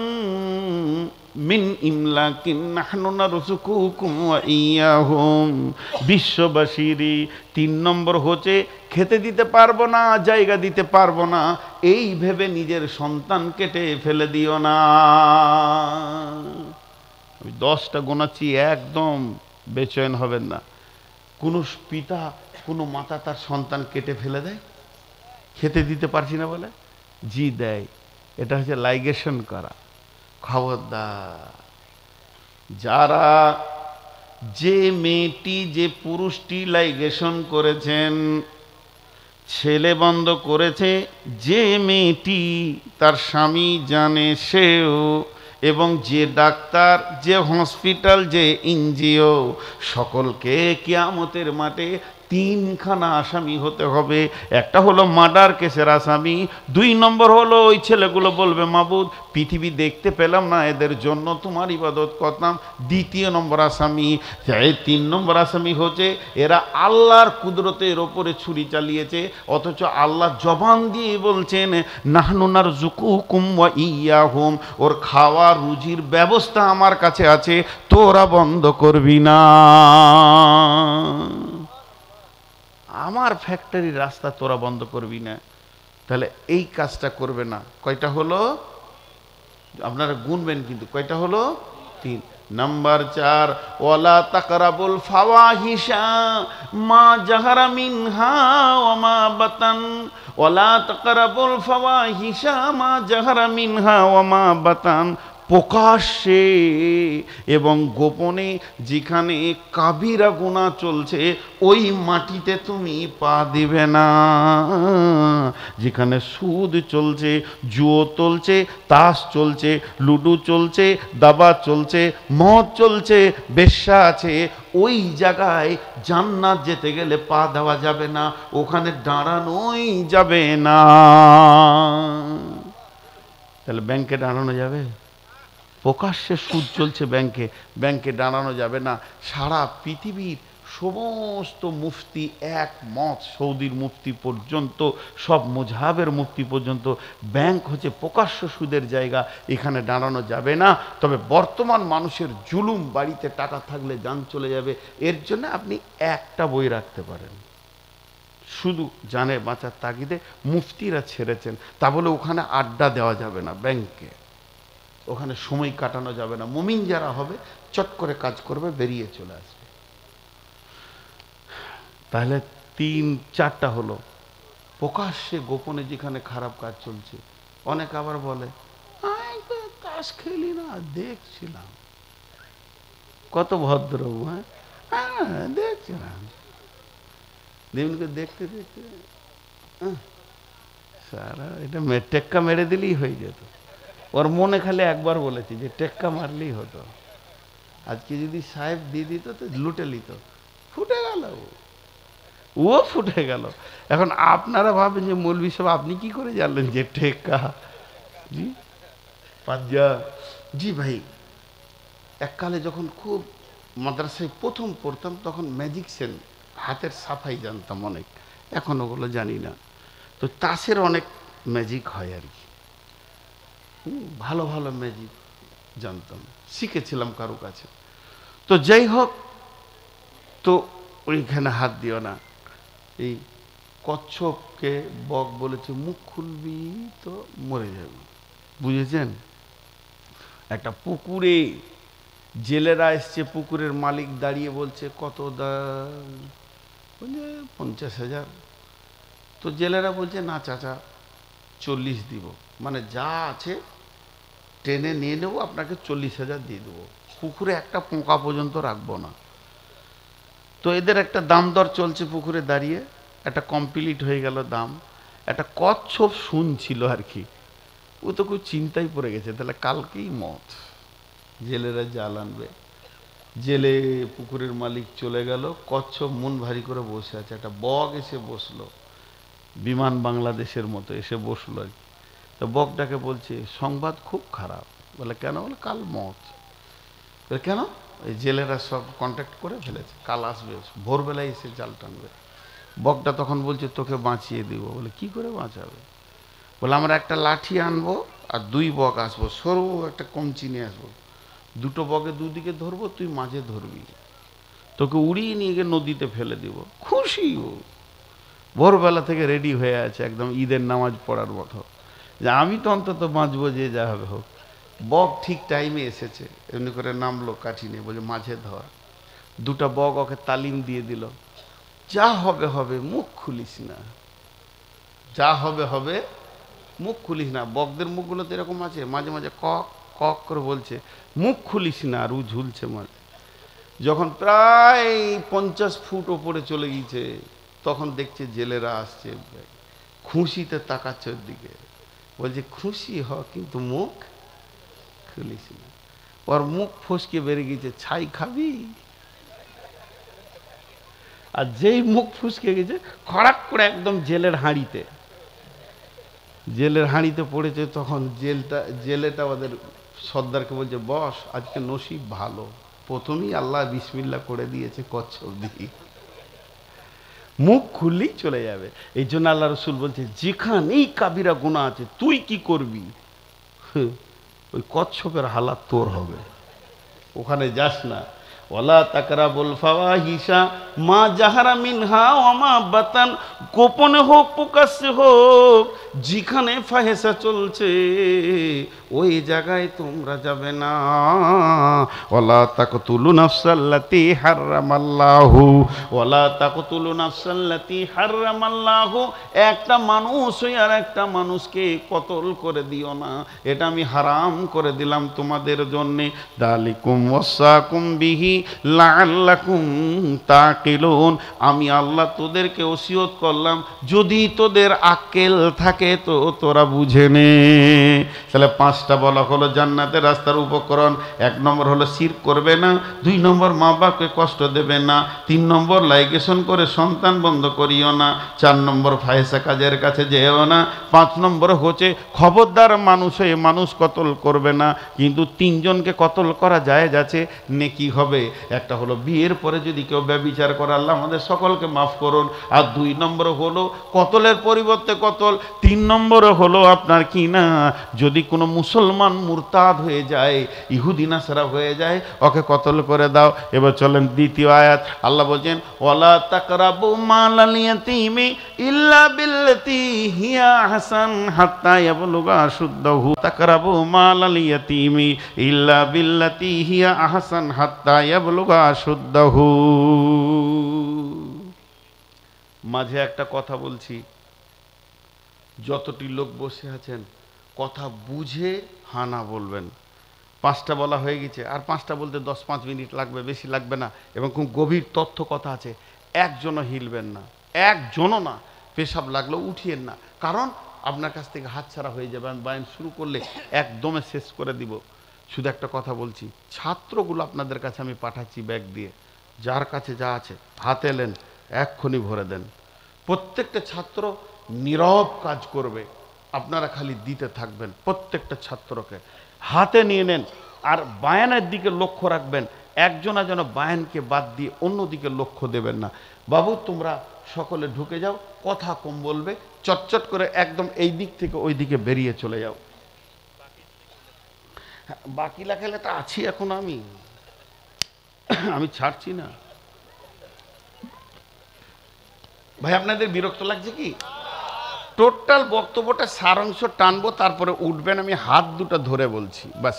S1: মিন ইমলাকিন নাহনু নারযুকুকুম ওয়া ইয়াহুম। বিশ্ববাসীর 3 নম্বর হচ্ছে খেতে দিতে পারবো না, জায়গা দিতে পারবো না, এই ভেবে নিজের সন্তান কেটে ফেলে দিও না। আমি 10টা গোনাচ্ছি, একদম বেচৈন হবেন না। কোনো পিতা, কোনো মাতা তার সন্তান কেটে ফেলে দেয় খেতে দিতে পারছি না বলে? জি দেয়। এটা হচ্ছে লাইগেশন করা। খবরদার, যারা, যে মেয়েটি, যে পুরুষটি লাইগেশন করেছেন, ছেলে বন্ধ করেছে, যে মেয়েটি তার স্বামী জানে সেও, এবং যে ডাক্তার, যে হসপিটাল, যে এনজিও, সকলকে কিয়ামতের মাঠে 3খানা আসামি হতে হবে। একটা হলো মার্ডার কেসের আসামি, 2 নম্বর হলো ওই ছেলেগুলো বলবে, মাবুদ পৃথিবী দেখতে পেলাম না, এদের জন্য তোমার ইবাদত করতাম। 2 নম্বর আসামি। 3 নম্বর আসামি হচ্ছে এরা আল্লাহর কুদরতের ওপরে ছুরি চালিয়েছে, অথচ আল্লাহ জবান দিয়ে বলছেন নাহনু নারযুকুকুম ওয়া ইয়াহুম, ওর খাওয়া রুজির ব্যবস্থা আমার কাছে আছে, তোরা বন্ধ করবি না। আমার ফ্যাক্টরির রাস্তা তোরা বন্ধ করবি না। তাহলে এই কাজটা করবে না। কয়টা হলো? আপনারা গুনবেন কিন্তু, কয়টা হলো? 3। নাম্বার 4, ওয়ালা তাকরাবুল ফাওয়াহিশা মা জাহারা মিনহা ওয়া মা বাতান, ওয়ালা তাকরাবুল ফাওয়াহিশা মা জাহারা মিনহা ওয়া মা বাতান। প্রকাশ্যে এবং গোপনে যেখানে কাবিরা গুনাহ চলছে, ওই মাটিতে তুমি পা দিবে না। যেখানে সুদ চলছে, জুয়ো চলছে, তাস চলছে, লুডো চলছে, দাবা চলছে, মদ চলছে, বেশ্যা আছে, ওই জায়গায় জান্নাত যেতে গেলে পা দেওয়া যাবে না, ওখানে দাঁড়ানোই যাবে না। তাহলে ব্যাংকে দাঁড়ানো যাবে? প্রকাশ্যে সুদ চলছে ব্যাংকে, ব্যাংকে দাঁড়ানো যাবে না। সারা পৃথিবীর সমস্ত মুফতি একমত, সৌদির মুফতি পর্যন্ত, সব মুজহাবের মুফতি পর্যন্ত, ব্যাংক হচ্ছে প্রকাশ্য সুদের জায়গা, এখানে দাঁড়ানো যাবে না। তবে বর্তমান মানুষের জুলুম, বাড়িতে টাকা থাকলে জান চলে যাবে, এর জন্য আপনি একটা বই রাখতে পারেন, শুধু জানে বাঁচার তাগিদে মুফতিরা ছেড়েছেন। তা বলে ওখানে আড্ডা দেওয়া যাবে না, ব্যাংকে ওখানে সময় কাটানো যাবে না। মুমিন যারা হবে চট করে কাজ করবে, বেরিয়ে চলে আসবে। তাহলে 3-4টা হলো। প্রকাশ্যে গোপনে যেখানে খারাপ কাজ চলছে, অনেক আবার বলে তাস খেলি না, দেখছিলাম। কত ভদ্র, হ্যাঁ দেখছিলাম। দিনকে দেখতে দেখতে সারা এটা টেক্কা মেরে দিলেই হয়ে যেত। ওর মনে খালি একবার বলেছি যে টেক্কা মারলেই হতো। আজকে যদি সাহেব দিয়ে দিত তো লুটে নিত, ফুটে গেল, ও ফুটে গেল। এখন আপনারা ভাবেন যে মৌলভী সাহেব আপনি কি করে জানলেন যে টেক্কা? জি পাঞ্জা। জি ভাই, এককালে যখন খুব মাদ্রাসায় প্রথম পড়তাম, তখন ম্যাজিকশিয়ান, হাতের সাফাই জানতাম অনেক, এখন ওগুলো জানি না। তো তাসের অনেক ম্যাজিক হয় আর কি, ভালো ভালো ম্যাজিক জানতাম, শিখেছিলাম কারো কাছে। তো যাই হোক, তো ওইখানে হাত দিও না। এই কচ্ছপকে বক বলেছে মুখ খুলবি তো মরে যাবে, বুঝেছেন? একটা পুকুরে জেলেরা এসছে, পুকুরের মালিক দাঁড়িয়ে বলছে কত দাম? বলছে 50,000। তো জেলেরা বলছে না চাচা, 40 দিব, মানে যা আছে টেনে নিয়ে নেবো, আপনাকে 40,000 দিয়ে দেবো, পুকুরে একটা পোকা পর্যন্ত রাখবো না। তো এদের একটা দাম দর চলছে পুকুরে দাঁড়িয়ে, একটা কমপ্লিট হয়ে গেল দাম। একটা কচ্ছপ শুনছিল আর কি, ও তো খুব চিন্তায় পড়ে গেছে, তাহলে কালকেই মত, জেলেরা জাল আনবে। জেলে পুকুরের মালিক চলে গেল, কচ্ছপ মন ভারী করে বসে আছে। একটা বক এসে বসলো, বিমান বাংলাদেশের মতো এসে বসলো আর কি। তো বকটাকে বলছে সংবাদ খুব খারাপ। বলে কেন? বলে কাল মত। বলে কেন? এই জেলেরা সব কন্ট্যাক্ট করে ফেলেছে, কাল আসবে, ভোরবেলায় এসে জাল টানবে। বকটা তখন বলছে তোকে বাঁচিয়ে দিব। বলে কি করে বাঁচাবে? বলে আমরা একটা লাঠি আনবো আর 2 বক আসবো, সরু একটা কঞ্চি নিয়ে আসবো, 2টো বকে দুদিকে ধরবো, তুই মাঝে ধরবি, তোকে উড়িয়ে নিয়ে গিয়ে নদীতে ফেলে দিব। খুশি ও, ভোরবেলা থেকে রেডি হয়ে আছে একদম ঈদের নামাজ পড়ার মতো, যে আমি তো অন্তত বাঁচবো, যে যা হবে হোক। বক ঠিক টাইমে এসেছে, এমনি করে নামলো কাঠি নিয়ে, বলে মাঝে ধর। 2টা বক ওকে তালিম দিয়ে দিল, যা হবে হবে, মুখ খুলিস না, যা হবে হবে, মুখ খুলিস না। বকদের মুখগুলো তো এরকম আছে, মাঝে মাঝে কক কক করে বলছে, মুখ খুলিস না, আর ও ঝুলছে মাঝে। যখন প্রায় 50 ফুট ওপরে চলে গিয়েছে, তখন দেখছে জেলেরা আসছে, খুশিতে তাকাচ্ছে ওর দিকে, বলছে খুশি হ কিন্তু মুখ খুলিস না। ওর মুখ ফসকে বেরিয়ে গেছে, ছাই খাবি? আর যেই মুখ ফুসকে গেছে, খড়াক করে একদম জেলের হাঁড়িতে, জেলের হাঁড়িতে পড়েছে। তখন জেলেটা ওদের সর্দারকে বলছে, বস আজকে নসিব ভালো, প্রথমেই আল্লাহ বিসমিল্লাহ করে দিয়েছে কচ্ছপ দিয়ে, মুখ খুললেই চলে যাবে। এই জন্য আল্লাহ রসুল বলছে যেখানেই কাবিরা গুনাহ আছে তুই কি করবি? ওই কচ্ছপের হালাত তোর হবে, ওখানে যাস না। ওয়ালা তাকরাবুল ফাওয়াহিশা মা জাহারা মিনহা ওয়া মা বাতান, গোপনে হোক প্রকাশ্যে হোক, যেখানে ফাহেসা চলছে ওই জায়গায় তোমরা যাবে না। ওয়ালা তাকতুলু নাফসাল্লাতী হারামাল্লাহু, ওয়ালা তাকতুলু নাফসাল্লাতী হারামাল্লাহু, একটা মানুষ আর একটা মানুষকে কতল করে দিও না, এটা আমি হারাম করে দিলাম তোমাদের জন্যে। দালিকুম ওয়াসাকুম বিহি লাআল্লাকুম তাকিলুন, আমি আল্লাহ তোদেরকে ওসিয়ত করলাম, যদি তোদের আক্কেল থাকে তো তোরা বুঝে নে। তাহলে 5টা বলা হলো জান্নাতের রাস্তার উপকরণ। 1 নম্বর হলো শিরক করবে না, 2 নম্বর মা বাপকে কষ্ট দেবে না, 3 নম্বর লাইগেশন করে সন্তান বন্ধ করিও না, 4 নম্বর ফায়সা কাজের কাছে যেও না, 5 নম্বর হচ্ছে খবরদার মানুষ হয়ে মানুষ কতল করবে না। কিন্তু 3 জনকে কতল করা জায়েজ আছে, নেকি হবে। একটা হলো বিয়ের পরে যদি কেউ ব্যভিচার করে, আল্লাহ আমাদের সকলকে মাফ করুন। আর 2 নম্বর হলো কতলের পরিবর্তে কতল। 3 নম্বর হলো আপনার কি না, যদি কোনো মুসলমান মুরতাদ হয়ে যায়, ইহুদি নাসারা হয়ে যায়, ওকে কতল করে দাও। এবার চলেন দ্বিতীয় আয়াত, আল্লাহ বলছেন ওয়ালা তাকরাবু মালাল ইয়াতীমি ইল্লা বিল্লাতী হিয়া আহসান হাত্তা ইয়াবলুগা আশুদ্দাহু, তাকরাবু মালাল ইয়াতীমি ইল্লা বিল্লাতী হিয়া আহসান হাত্তা ইয়াবলুগা আশুদ্দাহু। মাঝে একটা কথা বলছি, যতটি লোক বসে আছেন কথা বুঝে হানা বলবেন। 5টা বলা হয়ে গেছে, আর 5টা বলতে 10-5 মিনিট লাগবে, বেশি লাগবে না, এবং খুব গভীর তথ্য কথা আছে। একজনও হিলবেন না, একজনও না, পেশাব লাগলেও উঠিয়েন না, কারণ আপনার কাছ থেকে হাতছাড়া হয়ে যাবে। আমি বায়ান শুরু করলে একদমে শেষ করে দিব। শুধু একটা কথা বলছি, ছাত্রগুলো আপনাদের কাছে আমি পাঠাচ্ছি ব্যাগ দিয়ে, যার কাছে যা আছে হাতে এলেন এক্ষুনি ভরে দেন। প্রত্যেকটা ছাত্র নীরব কাজ করবে, আপনারা খালি দিতে থাকবেন। প্রত্যেকটা ছাত্রকে হাতে নিয়ে নেন, আর বায়ানের দিকে লক্ষ্য রাখবেন, একজনা যেন বায়ানকে বাদ দিয়ে অন্যদিকে লক্ষ্য দেবেন না। বাবু তোমরা সকলে ঢুকে যাও, কথা কম বলবে, চটচট করে একদম এই দিক থেকে ওই দিকে বেরিয়ে চলে যাও। বাকি লেখালে তো আছি এখন, আমি ছাড়ছি না। ভাই আপনাদের বিরক্ত লাগছে কি? টোটাল বক্তব্যটা সারাংশ টানবো, তারপরে উঠবেন, আমি হাত দুটো ধরে বলছি বাস।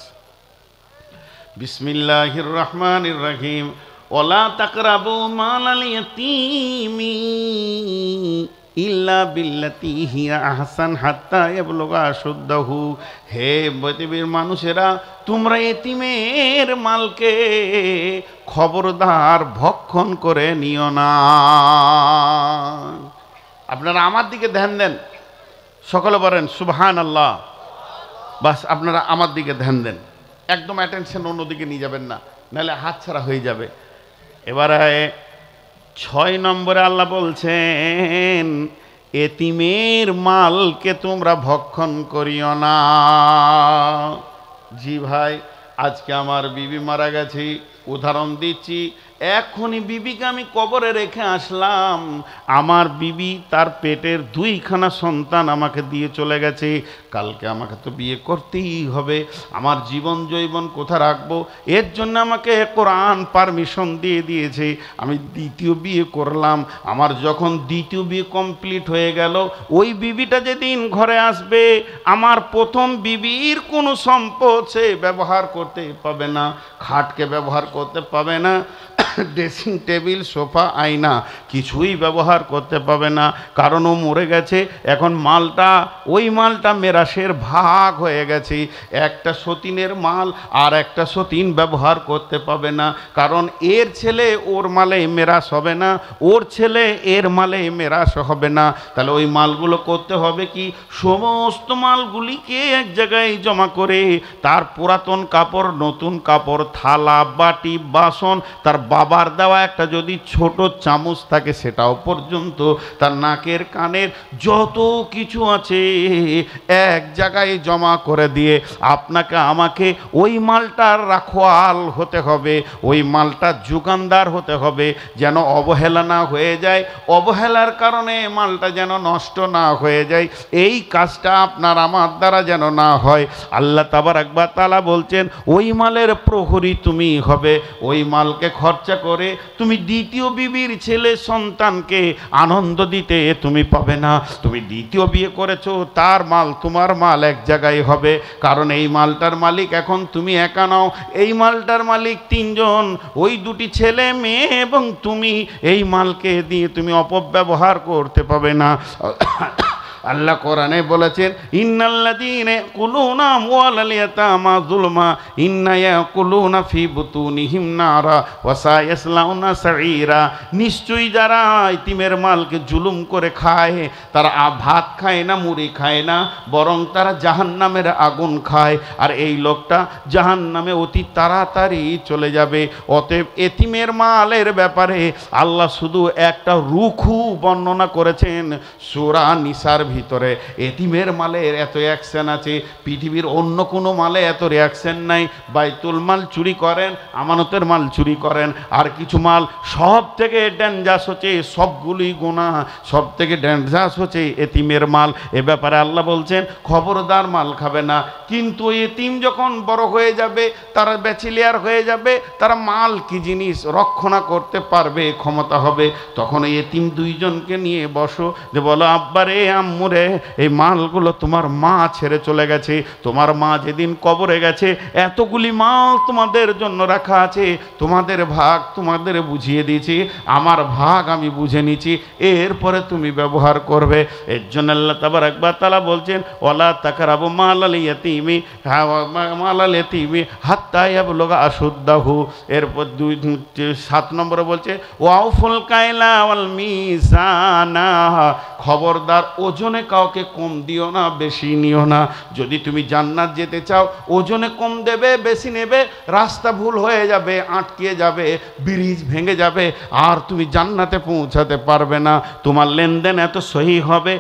S1: বিসমিল্লাহির রহমানির রহিম। ওয়ালা তাকরাবু মালাল ইয়াতীমি ইল্লা বিল্লাতি হিয়া আহসান হাত্তা ইয়াবলুগা আশুদ্দাহু। হে পৃথিবীর মানুষেরা, তোমরা এতিমের মালকে খবরদার ভক্ষণ করে নিও না। আপনারা আমার দিকে ধ্যান দেন, সকলে বলেন সুবহানাল্লাহ। বাস আপনারা আমার দিকে ধ্যান দেন, একদম অ্যাটেনশন অন্যদিকে নিয়ে যাবেন না, নাহলে হাতছাড়া হয়ে যাবে। এবারে 6 নম্বরে আল্লাহ বলছেন, এতিমের মালকে তোমরা ভক্ষণ করিও না। জি ভাই, আজকে আমার বিবি মারা গেছে, উদাহরণ দিচ্ছি, এখনই বিবিকে আমি কবরে রেখে আসলাম, আমার বিবি তার পেটের 2খানা সন্তান আমাকে দিয়ে চলে গেছে, কালকে আমাকে তো বিয়ে করতেই হবে, আমার জীবন জৈবন কোথায় রাখবো? এর জন্য আমাকে কোরআন পারমিশন দিয়ে দিয়েছে, আমি দ্বিতীয় বিয়ে করলাম। আমার যখন দ্বিতীয় বিয়ে কমপ্লিট হয়ে গেল, ওই বিবিটা যেদিন ঘরে আসবে, আমার প্রথম বিবির কোনো সম্পদ সে ব্যবহার করতে পাবে না, খাটকে ব্যবহার করতে পাবে না, ড্রেসিং টেবিল সোফা আয়না কিছুই ব্যবহার করতে পাবে না, কারণ ও মরে গেছে। এখন মালটা, ওই মালটা মেরাসের ভাগ হয়ে গেছে, একটা সতীনের মাল আর একটা সতীন ব্যবহার করতে পাবে না, কারণ এর ছেলে ওর মালে মেরাস হবে না, ওর ছেলে এর মালে মেরাস হবে না। তাহলে ওই মালগুলো করতে হবে কি, সমস্ত মালগুলিকে এক জায়গায় জমা করে তার পুরাতন কাপড়, নতুন কাপড়, থালা বাটি বাসন, তার বাবার দেওয়া একটা যদি ছোট চামচ থাকে সেটাও পর্যন্ত, তার নাকের কানের যত কিছু আছে এক জায়গায় জমা করে দিয়ে আপনাকে আমাকে ওই মালটার রাখোয়াল হতে হবে, ওই মালটার যোগানদার হতে হবে, যেন অবহেলা না হয়ে যায়, অবহেলার কারণে মালটা যেন নষ্ট না হয়ে যায়, এই কাজটা আপনার আমার দ্বারা যেন না হয়। আল্লাহ তাবারক ওয়া তাআলা বলছেন, ওই মালের প্রহরী তুমি হবে, ওই মালকে খরচা করে তুমি দ্বিতীয় বিবির ছেলে সন্তানকে আনন্দ দিতে তুমি পাবে না। তুমি দ্বিতীয় বিয়ে করেছো, তার মাল তোমার মাল এক জায়গায় হবে, কারণ এই মালটার মালিক এখন তুমি একা নাও, এই মালটার মালিক 3 জন, ওই 2টি ছেলে মেয়ে এবং তুমি, এই মালকে দিয়ে তুমি অপব্যবহার করতে পাবে না। আল্লাহ কোরআনে বলেছেন, ইন্নাল্লাযীনা ইয়াকুলুনা আমওয়ালাল ইয়াতামা যুলমা ইন্না ইয়াকুলুনা ফি বুতুনিহিম নারা ওয়া সায়াসলাউনা সাঈরা। নিশ্চয়ই যারা ইতিমের মালকে জুলুম করে খায়, তারা ভাত খায় না, মুড়ি খায় না, বরং তারা জাহান্নামের আগুন খায়, আর এই লোকটা জাহান্নামে অতি তাড়াতাড়ি চলে যাবে। অতএব এতিমের মালের ব্যাপারে আল্লাহ শুধু একটা রুখু বর্ণনা করেছেন সূরা নিসার ভিতরে। এতিমের মালের এত অ্যাকশন আছে, পৃথিবীর অন্য কোনো মালে এত রিয়াকশন নাই। বাইতুল মাল চুরি করেন, আমানতের মাল চুরি করেন, আর কিছু মাল সব থেকে ডেঞ্জারাস হচ্ছে, সবগুলি গুনাহ, সব থেকে ডেঞ্জারাস হচ্ছে এতিমের মাল। এ ব্যাপারে আল্লাহ বলছেন, খবরদার মাল খাবে না। কিন্তু এতিম যখন বড় হয়ে যাবে, তারা ব্যাচেলিয়ার হয়ে যাবে, তারা মাল কি জিনিস রক্ষণা করতে পারবে, ক্ষমতা হবে, তখন এই এতিম 2 জনকে নিয়ে বসো, যে বলো, আব্বারে আম্মুরে, এই মালগুলো তোমার মা ছেড়ে চলে গেছে, তোমার মা যেদিন কবরে গেছে এতগুলি মাল তোমাদের জন্য রাখা আছে, তোমাদের ভাগ তোমাদের বুঝিয়ে দিয়েছি, আমার ভাগ আমি বুঝে নিয়েছি, এরপরে তুমি ব্যবহার করবে। এর জন্য আল্লাহ তাবারক ওয়া তাআলা বলছেন, ওয়ালা তাকরাবু মালাল ইয়াতীমি হাত্তা ইয়াবলুগা আশুদ্দাহু। এরপর 7 নম্বরে বলছে, ওয়াউফুল কাইলা ওয়াল মিজানা, খবরদার ওজনে কাউকে কম দিও না, বেশি নিও না। যদি তুমি জান্নাত যেতে চাও, ওজনে কম দেবে, বেশি নেবে, রাস্তা ভুল হয়ে যাবে, আটকে যাবে, ব্রিজ ভেঙে যাবে, আর তুমি জান্নাতে পৌঁছাতে পারবে না। তোমার লেনদেন এত সহি হবে,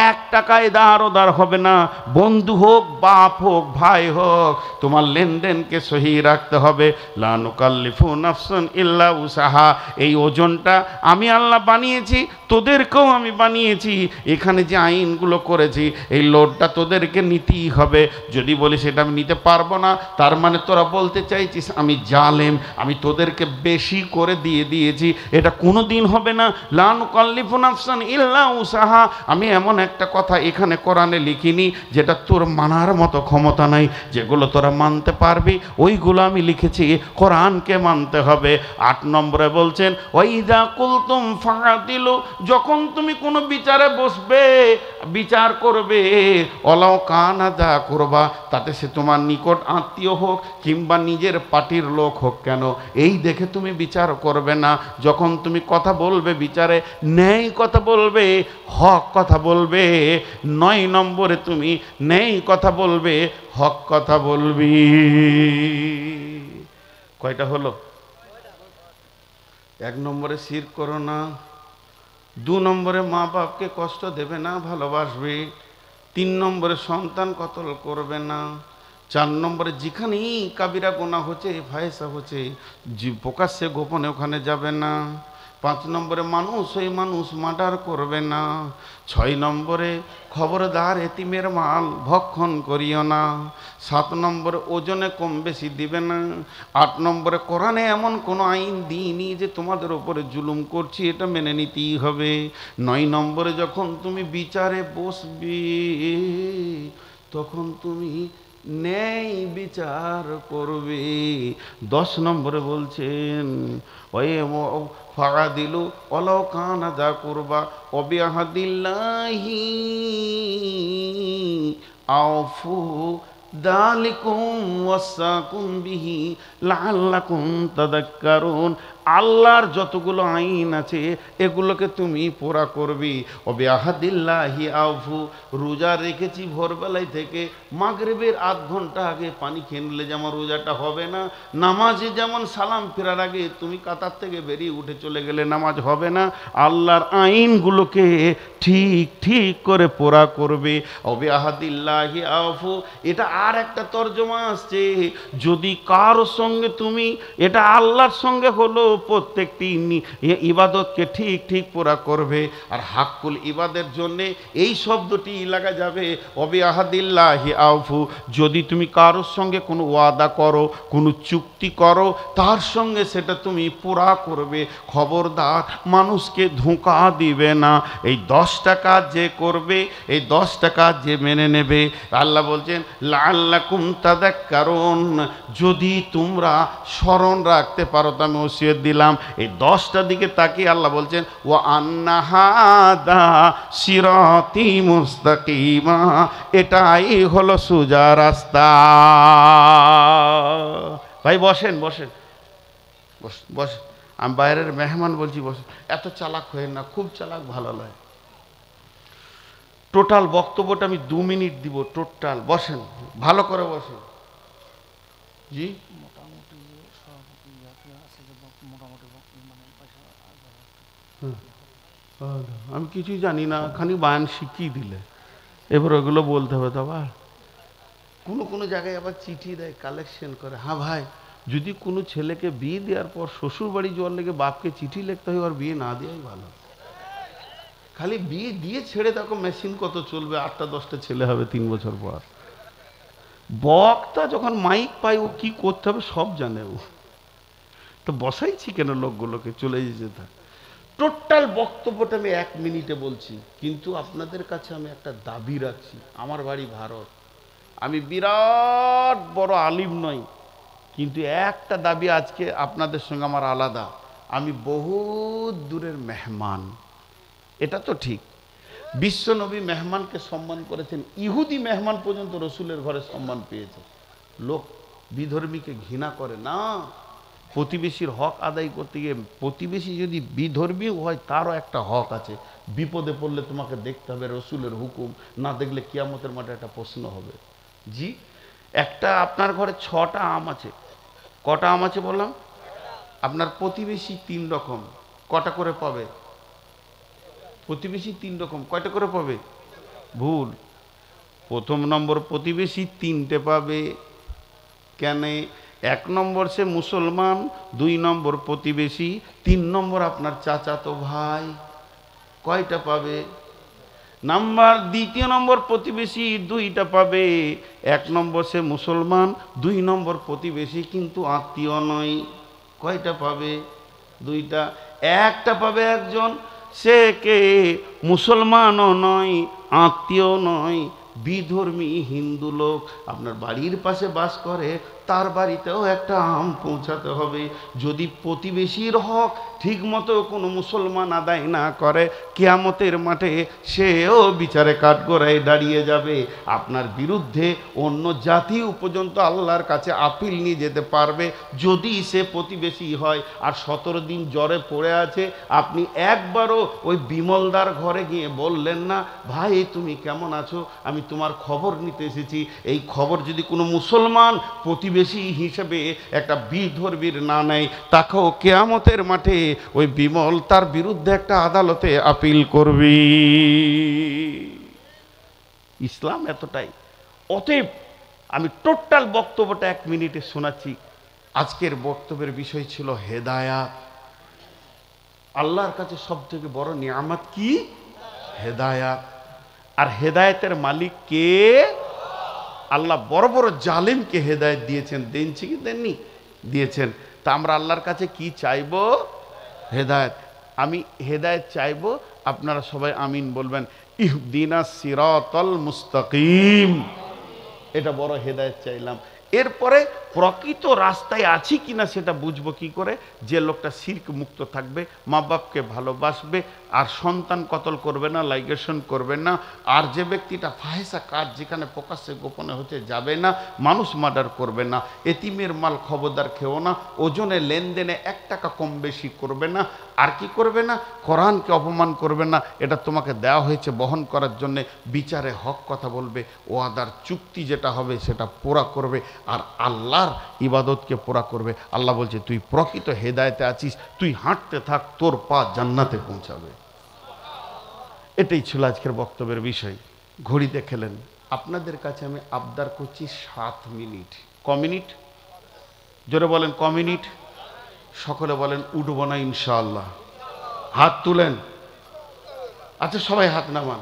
S1: 1 টাকায় দাঁড় ওদার হবে না, বন্ধু হোক, বাপ হোক, ভাই হোক, তোমার লেনদেনকে সহি রাখতে হবে। লা নুকাল্লিফু নাফসান ইল্লা উসাহা। এই ওজনটা আমি আল্লাহ বানিয়েছি, তোদেরকেও আমি বানিয়েছি, এখানে যে আইনগুলো করেছি এই লোডটা তোদেরকে নিতেই হবে। যদি বলি সেটা আমি নিতে পারবো না, তার মানে তোরা বলতে চাইছিস আমি জালেম, আমি তোদেরকে বেশি করে দিয়ে দিয়েছি, এটা কোনো দিন হবে না। লা নুকাল্লিফু নাফসান ইল্লা উসাহা, আমি এমন একটা কথা এখানে কোরআনে লিখিনি যেটা তোর মানার মতো ক্ষমতা নাই, যেগুলো তোরা মানতে পারবি ওইগুলো আমি লিখেছি, কোরআনকে মানতে হবে। 8 নম্বরে বলছেন, ওয়াইদা কুলতুম ফাআদিলু যখন তুমি কোনো বিচারে বসবে, বিচার করবে, অলাও কানা দা করবা, তাতে সে তোমার নিকট আত্মীয় হোক কিংবা নিজের পার্টির লোক হোক কেন, এই দেখে তুমি বিচার করবে না। যখন তুমি কথা বলবে বিচারে, ন্যায় কথা বলবে, হক কথা বলবে। 9 নম্বরে তুমি ন্যায় কথা বলবে, হক কথা বলবি। কয়টা হলো? 1 নম্বরে শিরক করো না, 2 নম্বরে মা বাপকে কষ্ট দেবে না, ভালোবাসবে, 3 নম্বরে সন্তান কতল করবে না, 4 নম্বরে যেখানেই কাবিরা গোনা হচ্ছে, ফায়সা হচ্ছে, প্রকাশ্যে গোপনে ওখানে যাবে না, 5 নম্বরে মানুষ ওই মানুষ মার্ডার করবে না, 6 নম্বরে খবরদার এতিমের মাল ভক্ষণ করিও না, 7 নম্বরে ওজনে কম বেশি দিবে না, 8 নম্বরে কোরআনে এমন কোনো আইন দিইনি যে তোমাদের উপরে জুলুম করছি, এটা মেনে নিতেই হবে। 9 নম্বরে যখন তুমি বিচারে বসবে, তখন তুমি ন্যায় বিচার করবে। 10 নম্বরে বলছেন ওয়ে ফাগাদিলু ওয়ালাউ কানা যা করবা ওবিআহাদিল্লাহি আউফু দালিকুম ওয়াসাকুম বিহি লাআল্লাকুম তাযাক্কারুন। আল্লাহর যতগুলো আইন আছে এগুলোকে তুমি পুরা করবি। ওবিআহাদিল্লাহি আউফু, রোজা রেখেছি ভোরবেলায় থেকে মাগরিবের আধ ঘন্টা আগে পানি খেয়ে নিলে যেমন রোজাটা হবে না, নামাজে যেমন সালাম ফেরার আগে তুমি কাতার থেকে বেরিয়ে উঠে চলে গেলে নামাজ হবে না, আল্লাহর আইনগুলোকে ঠিক ঠিক করে পুরা করবে। ওবিআহাদিল্লাহি আউফু, এটা আর একটা তর্জমা আসছে, যদি কারোর সঙ্গে তুমি, এটা আল্লাহর সঙ্গে হলো, প্রত্যেকটি ইবাদতকে ঠিক ঠিক পুরা করবে। আর হাক্কুল ইবাদের জন্য এই শব্দটি লাগা যাবে ওবিআহাদিল্লাহি আউফু, যদি তুমি কারোর সঙ্গে কোনো ওয়াদা করো, কোনো চুক্তি করো, তার সঙ্গে সেটা তুমি পুরা করবে। খবরদার মানুষকে ধোঁকা দিবে না। এই 10টা কাজ যে করবে, এই 10টা কাজ যে মেনে নেবে, আল্লাহ বলছেন লাআল্লাকুম তাযাক্কারুন, যদি তোমরা স্মরণ রাখতে পারো, তো আমি ওসিয়ত দিলাম। এই 10টা দিকে তাকিয়ে আল্লাহ বলছেন ওয়া আন্না হাদা সিরাতি মুস্তাকিমা, এটাই হলো সোজা রাস্তা। ভাই বসেন বসেন বসেন, আমি বাইরের মেহমান বলছি, বসেন। এত চালাক হয়ে না, খুব চালাক ভালো লাগে। টোটাল বক্তব্যটা আমি 2 মিনিট দিব টোটাল। বসেন, ভালো করে বসেন। জি, আমি কিছুই জানি না, খালি বায়ান শিখিয়ে দিলে এবার ওগুলো বলতে হবে। তো আবার কোনো জায়গায় আবার চিঠি দেয়, কালেকশন করে। হ্যাঁ ভাই, যদি কোনো ছেলেকে বিয়ে দেওয়ার পর শ্বশুর বাড়ি যাওয়ার লেগে বাপকে চিঠি লিখতে হয়, আর বিয়ে না দেওয়াই ভালো। খালি বিয়ে দিয়ে ছেড়ে দেখো মেশিন কত চলবে, 8টা 10টা ছেলে হবে 3 বছর পর। বক্তা যখন মাইক পায়, ও কি করতে হবে সব জানে ও। তো বসাইছি কেন লোকগুলোকে, চলে যেতে। টোটাল বক্তব্যটা আমি 1 মিনিটে বলছি, কিন্তু আপনাদের কাছে আমি একটা দাবি রাখছি। আমার বাড়ি ভারত, আমি বিরাট বড় আলিম নই, কিন্তু একটা দাবি আজকে আপনাদের সঙ্গে আমার আলাদা। আমি বহুত দূরের মেহমান, এটা তো ঠিক। বিশ্বনবী মেহমানকে সম্মান করেছেন, ইহুদি মেহমান পর্যন্ত রসুলের ঘরে সম্মান পেয়েছে। লোক বিধর্মীকে ঘৃণা করে না। প্রতিবেশীর হক আদায় করতে গিয়ে, প্রতিবেশী যদি বিধর্মী হয় তারও একটা হক আছে। বিপদে পড়লে তোমাকে দেখতে হবে রসুলের হুকুম, না দেখলে কিয়ামতের মাঠে একটা প্রশ্ন হবে। জি, একটা আপনার ঘরে 6টা আম আছে, কটা আম আছে বললাম? আপনার প্রতিবেশী 3 রকম, কটা করে পাবে? প্রতিবেশী 3 রকম, কয়টা করে পাবে? ভুল। প্রথম নম্বর প্রতিবেশী 3টে পাবে। কেন? 1 নম্বর সে মুসলমান, 2 নম্বর প্রতিবেশী, 3 নম্বর আপনার চাচাতো ভাই। কয়টা পাবে? দ্বিতীয় নম্বর প্রতিবেশী 2টা পাবে। 1 নম্বর সে মুসলমান, 2 নম্বর প্রতিবেশী কিন্তু আত্মীয় নয়। কয়টা পাবে? 2টা। একটা পাবে একজন, সে কে মুসলমানও নয়, আত্মীয় নয়, বিধর্মী হিন্দু লোক আপনার বাড়ির পাশে বাস করে, তার বাড়িতেও একটা আম পৌঁছাতে হবে। যদি প্রতিবেশীর হক ঠিকমতো কোনো মুসলমান আদায় না করে, কিয়ামতের মাঠে সেও বিচারে কাঠগড়ায় দাঁড়িয়ে যাবে। আপনার বিরুদ্ধে অন্য জাতিও পর্যন্ত আল্লাহর কাছে আপিল নিয়ে যেতে পারবে যদি সে প্রতিবেশী হয়। আর 17 দিন জ্বরে পড়ে আছে, আপনি একবারও ওই বিমলদার ঘরে গিয়ে বললেন না, ভাই তুমি কেমন আছো, আমি তোমার খবর নিতে এসেছি। এই খবর যদি কোনো মুসলমান প্রতিবেশী হিসেবে একটা বিধর্মীর না নেয়, তাকেও কিয়ামতের মাঠে ওই বিমল তার বিরুদ্ধে একটা আদালতে আপিল করবে। ইসলাম এতটাই। অতএব আমি টোটাল বক্তব্যটা 1 মিনিটে শোনাচ্ছি। আজকের বক্তব্যের বিষয় ছিল হেদায়াত। আল্লাহর কাছে সবথেকে বড় নিয়ামত কি? হেদায়াত। আর হেদায়েতের মালিক কে? আল্লাহ বড় বড় জালেমকে হেদায়েত দিয়েছেন, দেনছি কি দেননি? দিয়েছেন। তা আমরা আল্লাহর কাছে কি চাইবো? হেদায়েত। আমি হেদায়েত চাইবো, আপনারা সবাই আমিন বলবেন। ইহদিনাস সিরাতাল মুস্তাকিম, এটা বড় হেদায়েত চাইলাম। এরপরে প্রকৃত রাস্তায় আছি কিনা সেটা বুঝবো কি করে? যে লোকটা শিরক মুক্ত থাকবে, মা বাপকে ভালোবাসবে, আর সন্তান কতল করবে না, লাইগেশন করবে না, আর যে ব্যক্তিটা ফাহেসা কাজ যেখানে প্রকাশ্যে গোপনে হতে যাবে না, মানুষ মার্ডার করবে না, এতিমের মাল খবরদার খেও না, ওজনে লেনদেনে 1 টাকা কম বেশি করবে না, আর কি করবে না? কোরআনকে অপমান করবে না, এটা তোমাকে দেওয়া হয়েছে বহন করার জন্যে। বিচারে হক কথা বলবে, ওয়াদার চুক্তি যেটা হবে সেটা পুরা করবে, আর আল্লাহর ইবাদতকে পুরা করবে। আল্লাহ বলছে তুই প্রকৃত হেদায়েতে আছিস, তুই হাঁটতে থাক, তোর পা জান্নাতে পৌঁছাবে। এটাই ছিল আজকের বক্তব্যের বিষয়। ঘড়ি দেখলেন, আপনাদের কাছে আমি আবদার করছি 7 মিনিট। ক মিনিট? জোরে বলেন, ক মিনিট? সকলে বলেন উঠবো না ইনশাআল্লাহ। হাত তুলেন। আচ্ছা সবাই হাত নামান।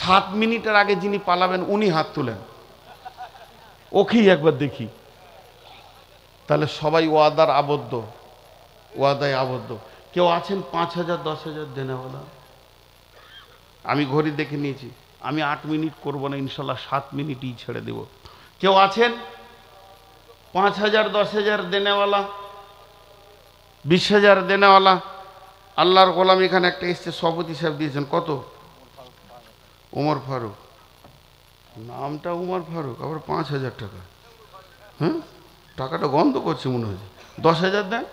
S1: 7 মিনিটের আগে যিনি পালাবেন উনি হাত তুলেন, ওকেই একবার দেখি। তাহলে সবাই ওয়াদার আবদ্ধ, ওয়াদায় আবদ্ধ। কেউ আছেন 5,000 10,000 দেনেওয়ালা? আমি ঘড়ি দেখে নিয়েছি, আমি 8 মিনিট করবো না ইনশাল্লাহ, 7 মিনিটই ছেড়ে দেব। কেউ আছেন 5,000 10,000 দেনেওয়ালা, 20,000 দেনেওয়ালা? আল্লাহর গোলাম এখানে একটা এসছে, সভাপতি সাহেব দিয়েছেন কত? উমর ফারুক। নামটা উমর ফারুক, আবার 5,000 টাকা। হ্যাঁ, টাকাটা গন্ধ করছে মনে হচ্ছে। 10,000 দেন।